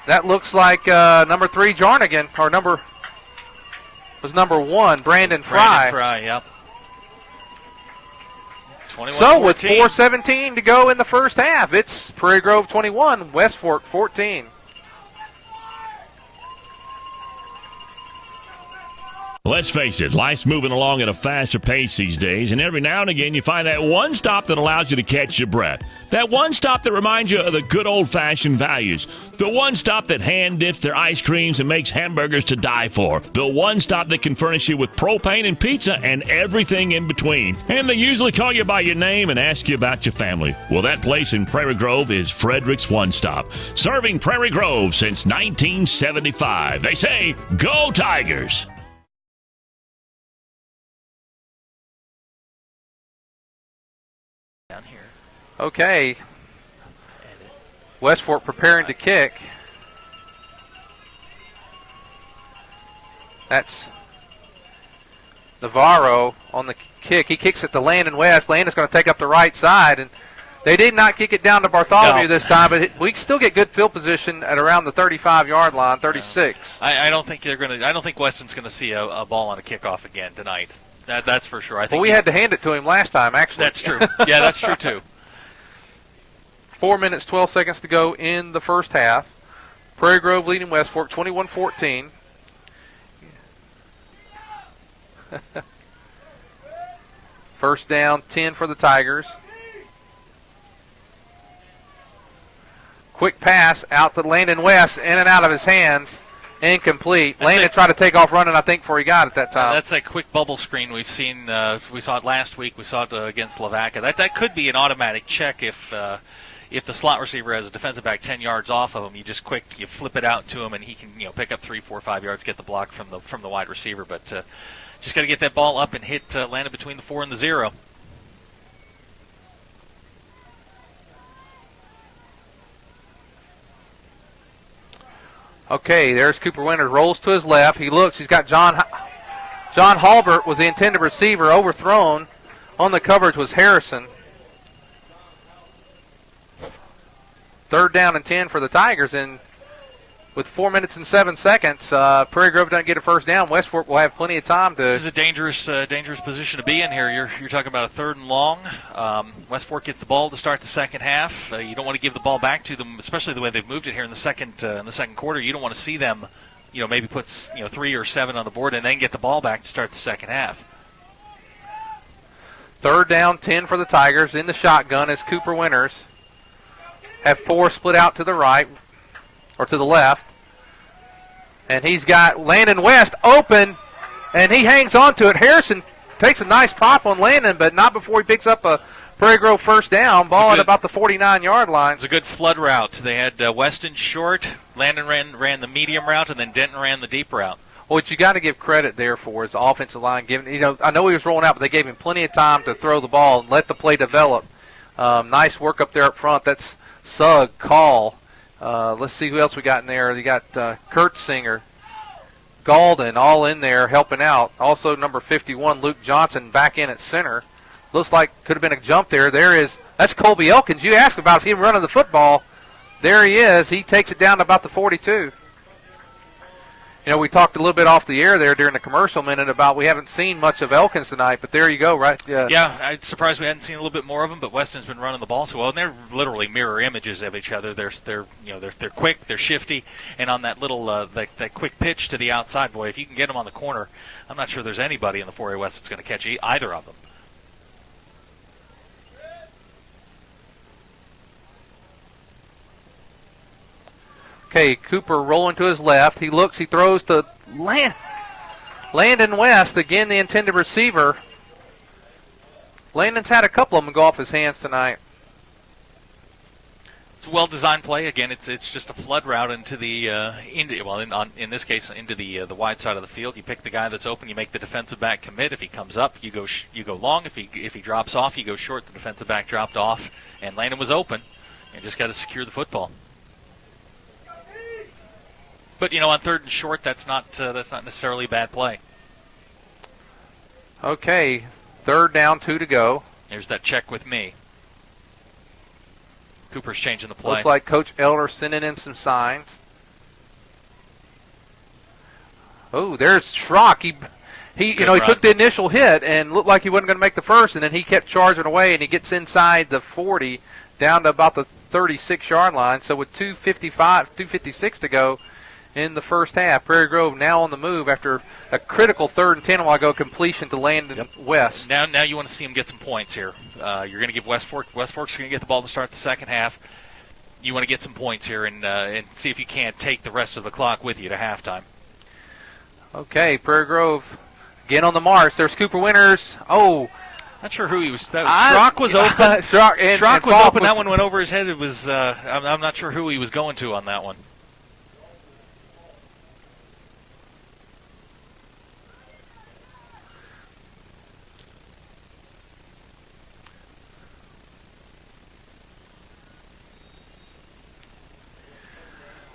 That looks like number 3, Jarnigan, or number 1, Brandon Fry. Brandon Fry, yep. So with 4:17 to go in the first half, it's Prairie Grove 21, West Fork 14. Let's face it, life's moving along at a faster pace these days, and every now and again you find that one stop that allows you to catch your breath. That one stop that reminds you of the good old-fashioned values. The one stop that hand dips their ice creams and makes hamburgers to die for. The one stop that can furnish you with propane and pizza and everything in between. And they usually call you by your name and ask you about your family. Well, that place in Prairie Grove is Frederick's One Stop, serving Prairie Grove since 1975. They say, go Tigers! Down here. Okay. West Fork preparing to kick. That's Navarro on the kick. He kicks it to Landon West. Landon's going to take up the right side, and they did not kick it down to Bartholomew this time, but we still get good field position at around the 35-yard line, 36. I don't think they're going to. I don't think Weston's going to see a ball on a kickoff again tonight. That's for sure. I think. Well, we had to hand it to him last time, actually. That's true. Yeah, that's true too. 4 minutes, 12 seconds to go in the first half. Prairie Grove leading West Fork 21-14. First down, 10 for the Tigers. Quick pass out to Landon West, in and out of his hands. Incomplete. Landon tried to take off running, I think, before he got it that time. That's a quick bubble screen we've seen. We saw it last week. We saw it against Lavaca. That could be an automatic check if the slot receiver has a defensive back 10 yards off of him. You just you flip it out to him, and he can pick up 3, 4, 5 yards, get the block from the wide receiver. But just got to get that ball up and hit landed between the 4 and the 0. Okay, there's Cooper Winters, rolls to his left. He looks, he's got John Halbert was the intended receiver, overthrown. On the coverage was Harrison. Third down and 10 for the Tigers, and with 4 minutes and 7 seconds, Prairie Grove doesn't get a first down. West Fork will have plenty of time to. This is a dangerous position to be in here. You're talking about a 3rd and long. West Fork gets the ball to start the second half. You don't want to give the ball back to them, especially the way they've moved it here in the second quarter. You don't want to see them, maybe put 3 or 7 on the board and then get the ball back to start the second half. Third down, 10 for the Tigers. In the shotgun is Cooper Winters. Have 4 split out to the right. Or to the left. And he's got Landon West open, and he hangs on to it. Harrison takes a nice pop on Landon, but not before he picks up a Prairie Grove first down. Ball at about the 49-yard line. It's a good flood route. They had Weston short, Landon ran the medium route, and then Denton ran the deep route. What you got to give credit there for is the offensive line. I know he was rolling out, but they gave him plenty of time to throw the ball and let the play develop. Nice work up there up front. That's Sugg, Call. Let's see who else we got in there. You got Kurtzinger, Galden, all in there helping out. Also, number 51, Luke Johnson, back in at center. Looks like could have been a jump there. That's Colby Elkins. You asked about him running the football. There he is. He takes it down to about the 42. We talked a little bit off the air there during the commercial minute about we haven't seen much of Elkins tonight, but there you go, right? Yeah, I'm surprised we hadn't seen a little bit more of them, but Weston's been running the ball so well, and they're literally mirror images of each other. They're quick, they're shifty, and on that little that quick pitch to the outside, boy, if you can get them on the corner, I'm not sure there's anybody in the 4A West that's going to catch either of them. Okay, Cooper rolling to his left. He looks, he throws to Landon West, again the intended receiver. Landon's had a couple of them go off his hands tonight. It's a well-designed play. Again, it's just a flood route into the in this case into the wide side of the field. You pick the guy that's open. You make the defensive back commit. If he comes up, you go long. If he drops off, you go short. The defensive back dropped off, and Landon was open. You just got to secure the football. But on 3rd and short, that's not necessarily a bad play. Okay, 3rd down, 2 to go. Here's that check with me. Cooper's changing the play. Looks like Coach Elder sending him some signs. Oh, there's Schrock. he Good run. took the initial hit and looked like he wasn't going to make the first, and then he kept charging away, and he gets inside the 40 down to about the 36-yard line. So with 2:56 to go in the first half, Prairie Grove now on the move after a critical 3rd and 10 a while ago, completion to Landon West. Now you want to see him get some points here. You're going to give West Fork's going to get the ball to start the second half. You want to get some points here and see if you can't take the rest of the clock with you to halftime. Okay, Prairie Grove again on the march. There's Cooper Winters. Oh, not sure who he was. Schrock was open. Schrock was open. That one went over his head. It was. I'm not sure who he was going to on that one.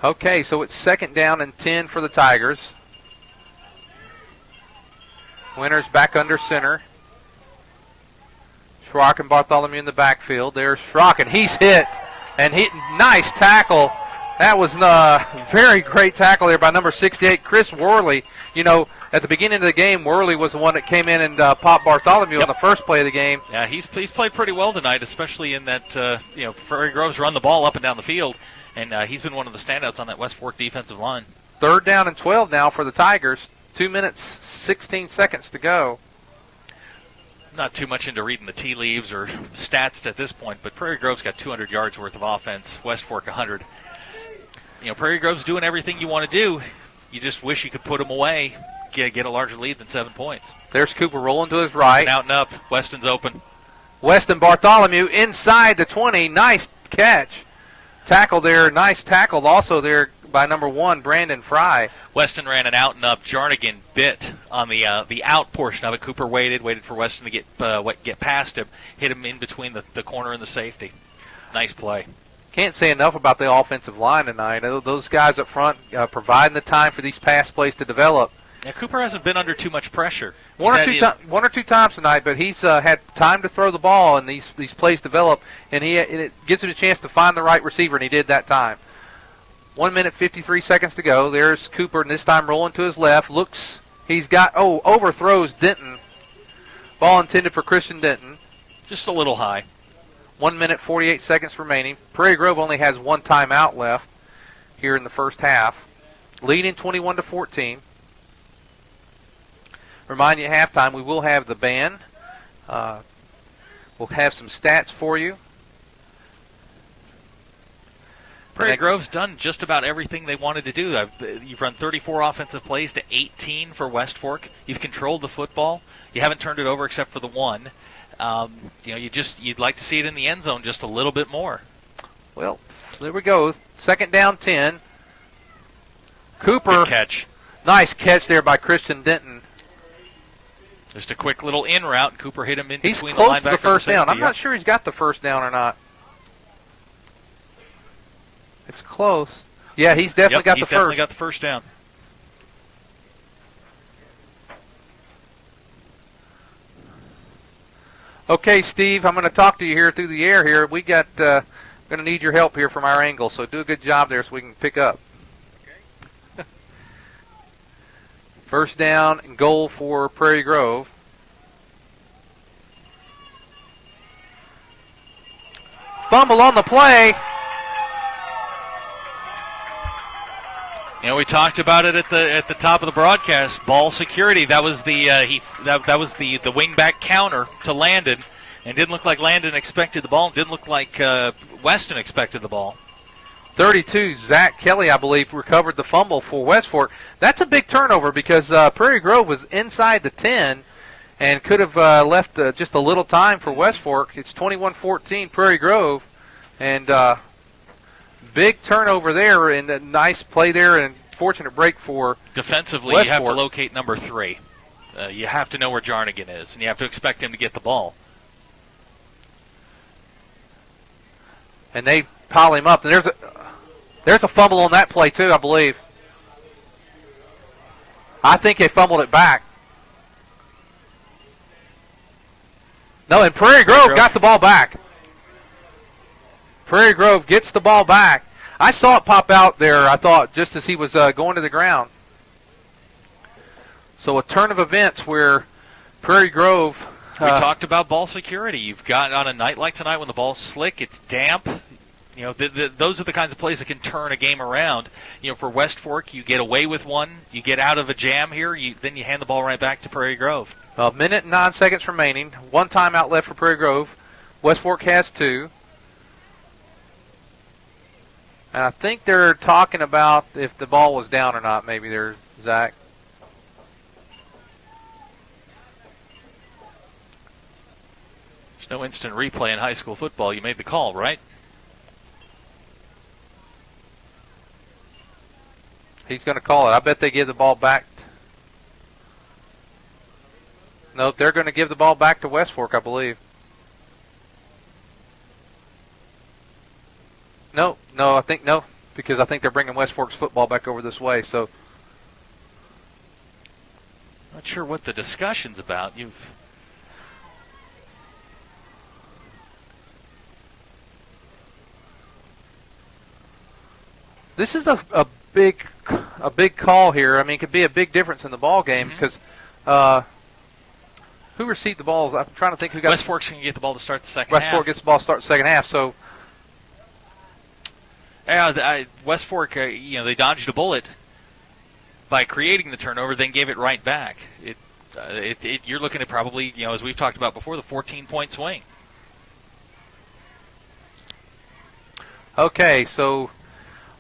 Okay, so it's 2nd down and 10 for the Tigers. Winters back under center. Schrock and Bartholomew in the backfield. There's Schrock, and he's hit. And nice tackle. That was a very great tackle there by number 68, Chris Worley. At the beginning of the game, Worley was the one that came in and popped Bartholomew on the first play of the game. Yeah, he's played pretty well tonight, especially in that, Prairie Grove's run the ball up and down the field. And he's been one of the standouts on that West Fork defensive line. 3rd down and 12 now for the Tigers. 2 minutes, 16 seconds to go. Not too much into reading the tea leaves or stats at this point, but Prairie Grove's got 200 yards worth of offense. West Fork 100. Prairie Grove's doing everything you want to do. You just wish you could put them away, get a larger lead than 7 points. There's Cooper rolling to his right. Out and up. Weston's open. Weston Bartholomew inside the 20. Nice catch. Tackle there. Nice tackle also there by number 1, Brandon Fry. Weston ran an out and up. Jarnigan bit on the out portion of it. Cooper waited for Weston to get past him, hit him in between the corner and the safety. Nice play. Can't say enough about the offensive line tonight. Those guys up front providing the time for these pass plays to develop. Yeah, Cooper hasn't been under too much pressure. One or two times tonight, but he's had time to throw the ball, and these plays develop, and it gives him a chance to find the right receiver, and he did that time. 1 minute, 53 seconds to go. There's Cooper, and this time rolling to his left. Overthrows Denton. Ball intended for Christian Denton. Just a little high. 1 minute, 48 seconds remaining. Prairie Grove only has 1 timeout left here in the first half. Leading 21-14. Remind you at halftime, we will have the band. We'll have some stats for you. Prairie Grove's done just about everything they wanted to do. You've run 34 offensive plays to 18 for West Fork. You've controlled the football. You haven't turned it over except for the one. You'd like to see it in the end zone just a little bit more. Well, there we go. 2nd down, 10. Cooper. Good catch. Nice catch there by Christian Denton. Just a quick little in route. Cooper hit him in he's between the linebacker and the safety. He's close to the first down. I'm yeah. not sure he's got the first down or not. It's close. Yeah, he's definitely got the first. He's definitely got the first down. Okay, Steve, I'm going to talk to you here through the air here. We got going to need your help here from our angle, so do a good job there so we can pick up. Okay. First down and goal for Prairie Grove. Fumble on the play. We talked about it at the top of the broadcast. Ball security. That was the the wingback counter to Landon, and didn't look like Landon expected the ball. Didn't look like Weston expected the ball. 32, Zach Kelly, I believe, recovered the fumble for West Fork. That's a big turnover because Prairie Grove was inside the 10 and could have left just a little time for West Fork. It's 21-14 Prairie Grove, and big turnover there, and a nice play there, and fortunate break for defensively. West you have Fork. To locate number 3. You have to know where Jarnigan is, and you have to expect him to get the ball. And they pile him up. And there's a fumble on that play too, I believe. I think they fumbled it back. No, and Prairie Grove got the ball back. Prairie Grove gets the ball back. I saw it pop out there, I thought, just as he was going to the ground. So a turn of events where Prairie Grove. We talked about ball security. You've got on a night like tonight when the ball's slick, it's damp. You know, those are the kinds of plays that can turn a game around. You know, for West Fork, you get away with one, you get out of a jam here, then you hand the ball right back to Prairie Grove. A minute and 9 seconds remaining. One timeout left for Prairie Grove. West Fork has 2. And I think they're talking about if the ball was down or not. Maybe there's Zach. There's no instant replay in high school football. You made the call, right? He's going to call it. I bet they give the ball back. No, they're going to give the ball back to West Fork, I believe. No, I think no, because I think they're bringing West Fork's football back over this way. So, not sure what the discussion's about. This is a big call here. I mean, it could be a big difference in the ball game because who received the balls? I'm trying to think who got. West Fork's going to get the ball to start the second half. West Fork gets the ball to start the second half. So. Yeah, West Fork, they dodged a bullet by creating the turnover, then gave it right back. You're looking at probably, as we've talked about before, the 14-point swing. Okay, so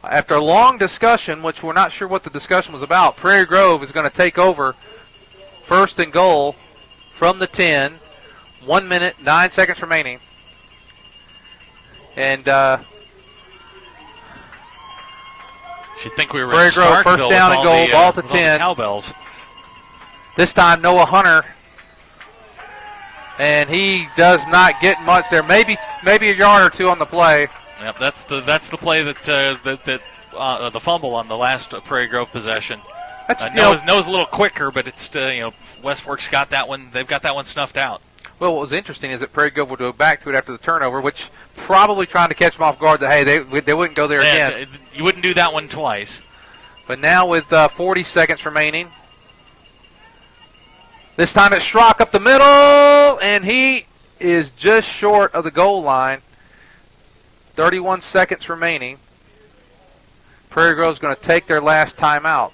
after a long discussion, which we're not sure what the discussion was about, Prairie Grove is going to take over first and goal from the 10. 1 minute, 9 seconds remaining. And you'd think we were Prairie in Grove, Starkville first down and goal, ball to 10. Cowbells. This time Noah Hunter, and he does not get much there. Maybe a yard or two on the play. Yep, that's the play that the fumble on the last Prairie Grove possession. Noah's a little quicker, but it's West Fork's got that one. They've got that one snuffed out. Well, what was interesting is that Prairie Grove would go back to it after the turnover, which probably trying to catch them off guard that, hey, they wouldn't go there again. You wouldn't do that one twice. But now with 40 seconds remaining, this time it's Schrock up the middle, and he is just short of the goal line. 31 seconds remaining. Prairie Grove's going to take their last timeout.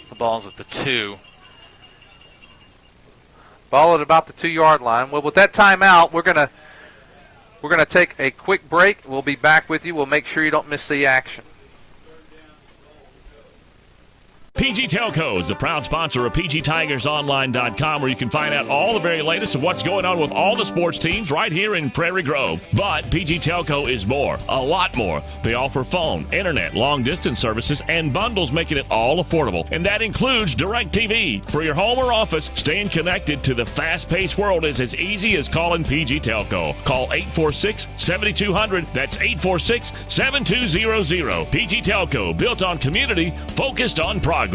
The ball's at the 2. Ball at about the 2-yard line. Well, with that timeout, we're gonna take a quick break. We'll be back with you. We'll make sure you don't miss the action. PG Telco is the proud sponsor of PGTigersOnline.com, where you can find out all the very latest of what's going on with all the sports teams right here in Prairie Grove. But PG Telco is more, a lot more. They offer phone, internet, long-distance services, and bundles, making it all affordable. And that includes DirecTV. For your home or office, staying connected to the fast-paced world is as easy as calling PG Telco. Call 846-7200. That's 846-7200. PG Telco, built on community, focused on progress.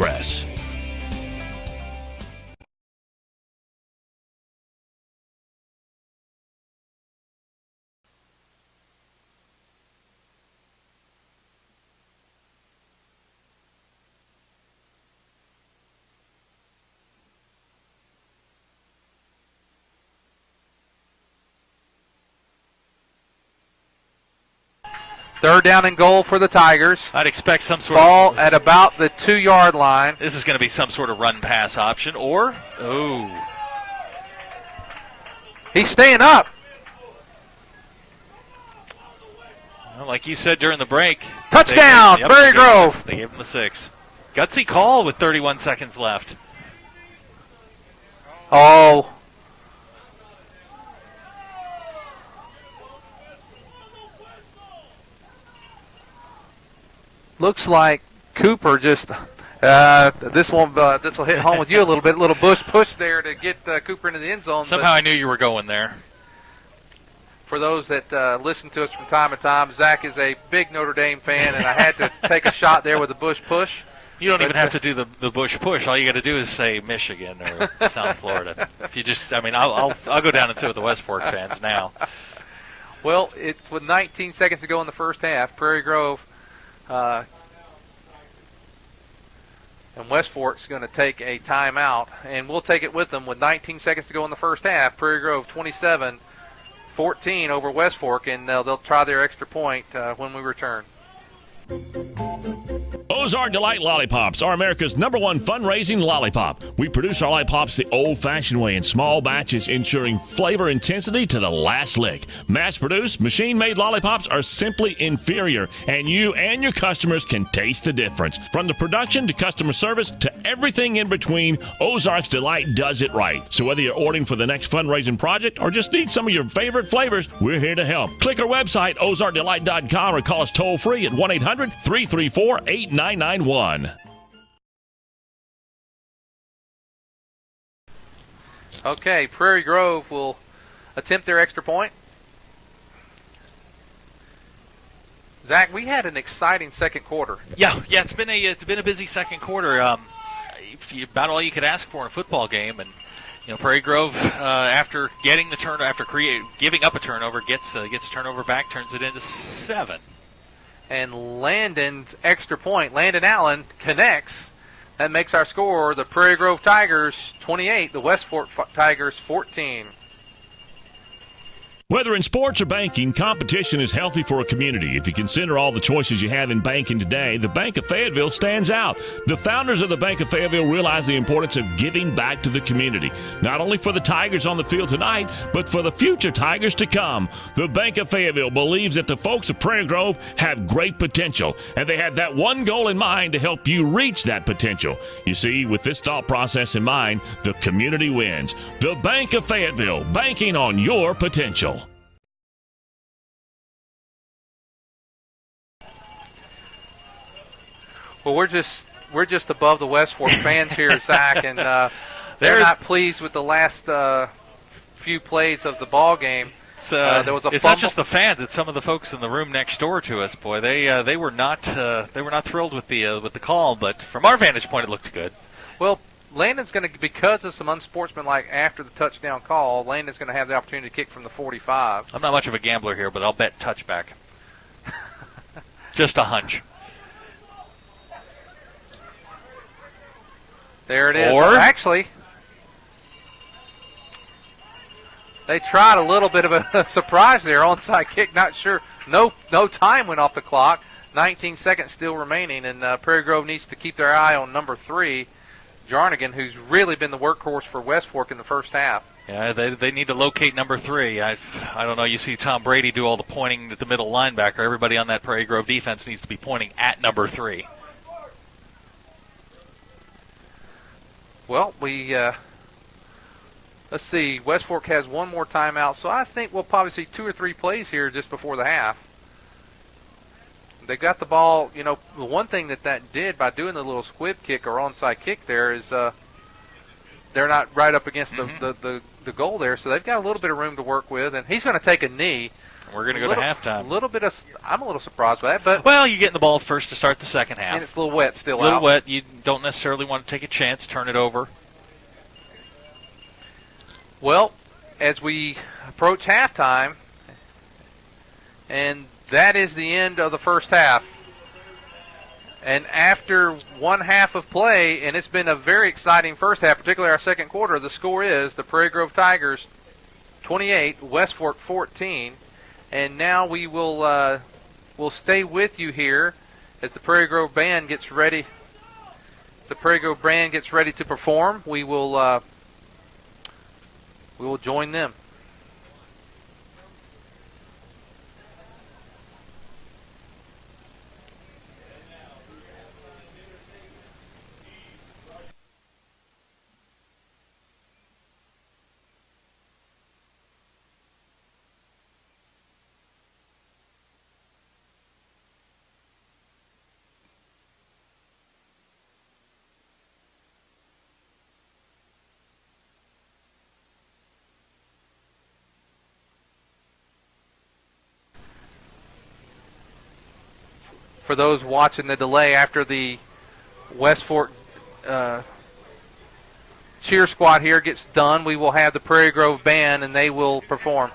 Third down and goal for the Tigers. I'd expect some sort ball of... at about the 2-yard line. This is going to be some sort of run-pass option, or... He's staying up. Well, like you said during the break. Touchdown, Prairie Grove. They gave him the 6. Gutsy call with 31 seconds left. Oh. Looks like Cooper just this will hit home with you a little bit. A little bush push there to get Cooper into the end zone. Somehow I knew you were going there. For those that listen to us from time to time, Zach is a big Notre Dame fan, and I had to take a shot there with a bush push. You don't even have to do the bush push. All you got to do is say Michigan or South Florida. If you just, I'll go down and sit with the West Fork fans now. Well, it's with 19 seconds to go in the first half. Prairie Grove And West Fork's going to take a timeout, and we'll take it with them with 19 seconds to go in the first half. Prairie Grove 27-14 over West Fork, and they'll try their extra point when we return. Ozark Delight Lollipops are America's #1 fundraising lollipop. We produce our lollipops the old-fashioned way in small batches, ensuring flavor intensity to the last lick. Mass-produced, machine-made lollipops are simply inferior, and you and your customers can taste the difference. From the production to customer service to everything in between, Ozark's Delight does it right. So whether you're ordering for the next fundraising project or just need some of your favorite flavors, we're here to help. Click our website, ozarkdelight.com, or call us toll-free at 1-800-334-8991. Okay, Prairie Grove will attempt their extra point. Zach, we had an exciting second quarter. Yeah, it's been a busy second quarter. About all you could ask for in a football game, and Prairie Grove, after getting the giving up a turnover, gets a turnover back, turns it into 7. And Landon's extra point, Landon Allen connects. That makes our score the Prairie Grove Tigers 28, the West Fork Tigers 14. Whether in sports or banking, competition is healthy for a community. If you consider all the choices you have in banking today, the Bank of Fayetteville stands out. The founders of the Bank of Fayetteville realize the importance of giving back to the community, not only for the Tigers on the field tonight, but for the future Tigers to come. The Bank of Fayetteville believes that the folks of Prairie Grove have great potential, and they have that one goal in mind to help you reach that potential. You see, with this thought process in mind, the community wins. The Bank of Fayetteville, banking on your potential. Well, we're just above the West Fork fans here, Zach, and they're not pleased with the last few plays of the ball game. There was a it's fumble. Not just the fans; it's some of the folks in the room next door to us. Boy, they were not thrilled with the call, but from our vantage point, it looked good. Well, Landon's going to, because of some unsportsmanlike after the touchdown call, Landon's going to have the opportunity to kick from the 45. I'm not much of a gambler here, but I'll bet touchback. Just a hunch. There it is. Or actually, they tried a little bit of a surprise there, onside kick. Not sure. No time went off the clock. 19 seconds still remaining, and Prairie Grove needs to keep their eye on number 3, Jarnigan, who's really been the workhorse for West Fork in the first half. Yeah, they need to locate number 3. I don't know. You see Tom Brady do all the pointing at the middle linebacker. Everybody on that Prairie Grove defense needs to be pointing at number 3. Well, let's see. West Fork has one more timeout, so I think we'll probably see 2 or 3 plays here just before the half. They got the ball. The one thing that did by doing the little squib kick or onside kick there is they're not right up against the goal there, so they've got a little bit of room to work with. And he's going to take a knee. We're going to go to halftime. I'm a little surprised by that, but well, you're getting the ball first to start the second half, and it's a little wet still. A little wet. You don't necessarily want to take a chance, turn it over. Well, as we approach halftime, and that is the end of the first half. And after one half of play, and it's been a very exciting first half, particularly our second quarter, the score is the Prairie Grove Tigers 28, West Fork 14. And now we will stay with you here as the Prairie Grove Band gets ready. The Prairie Grove Band gets ready to perform. We will join them. For those watching the delay after the West Fork cheer squad here gets done, we will have the Prairie Grove Band, and they will perform.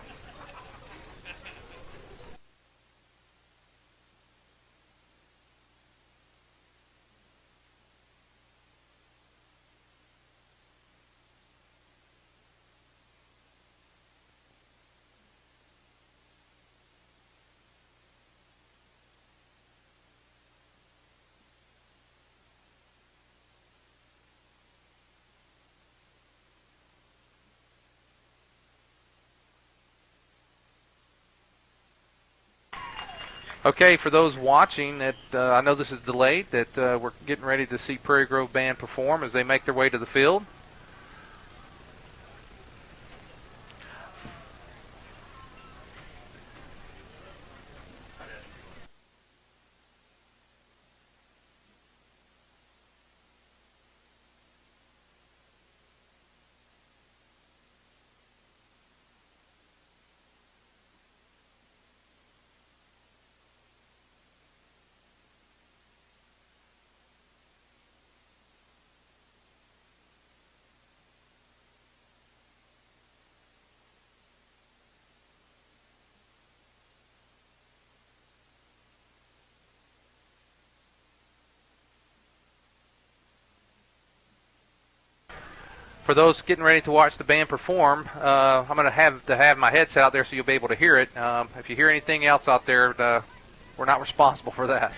Okay, for those watching, I know this is delayed, that we're getting ready to see Prairie Grove Band perform as they make their way to the field. For those getting ready to watch the band perform, I'm going to have my headset out there so you'll be able to hear it. If you hear anything else out there, we're not responsible for that.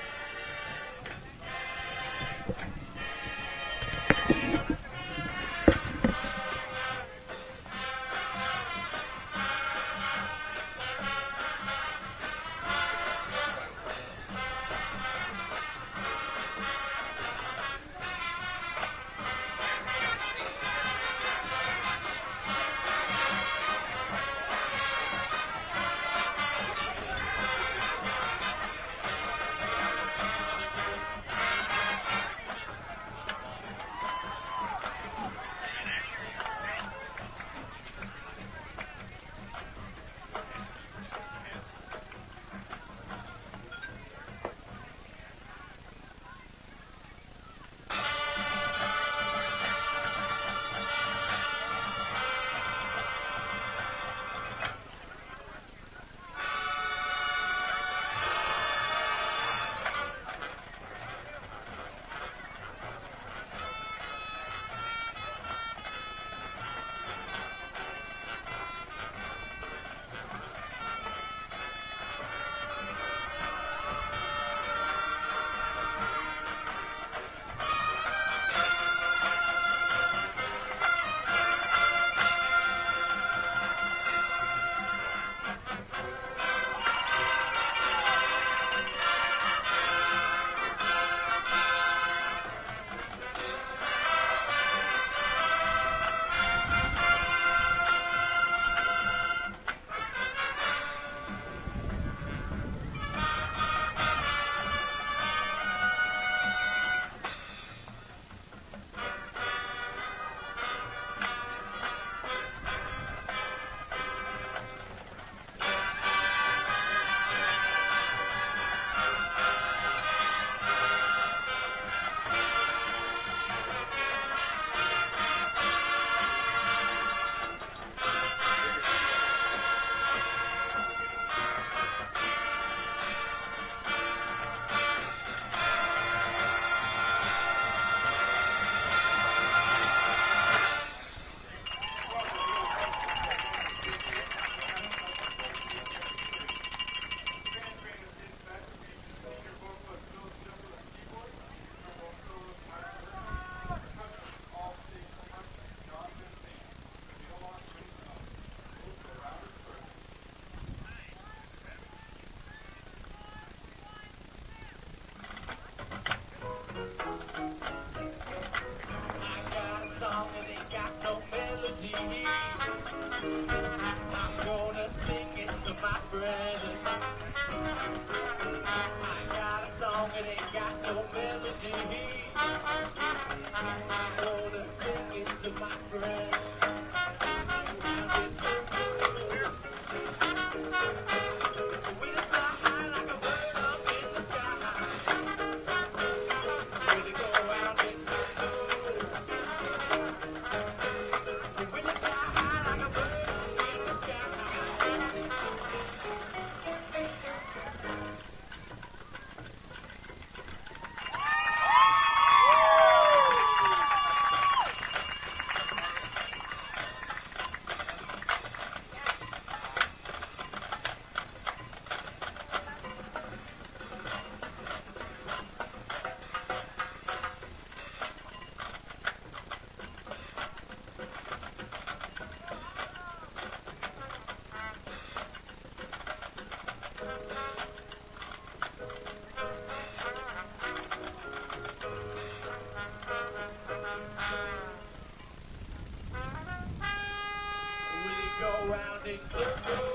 Big Sur.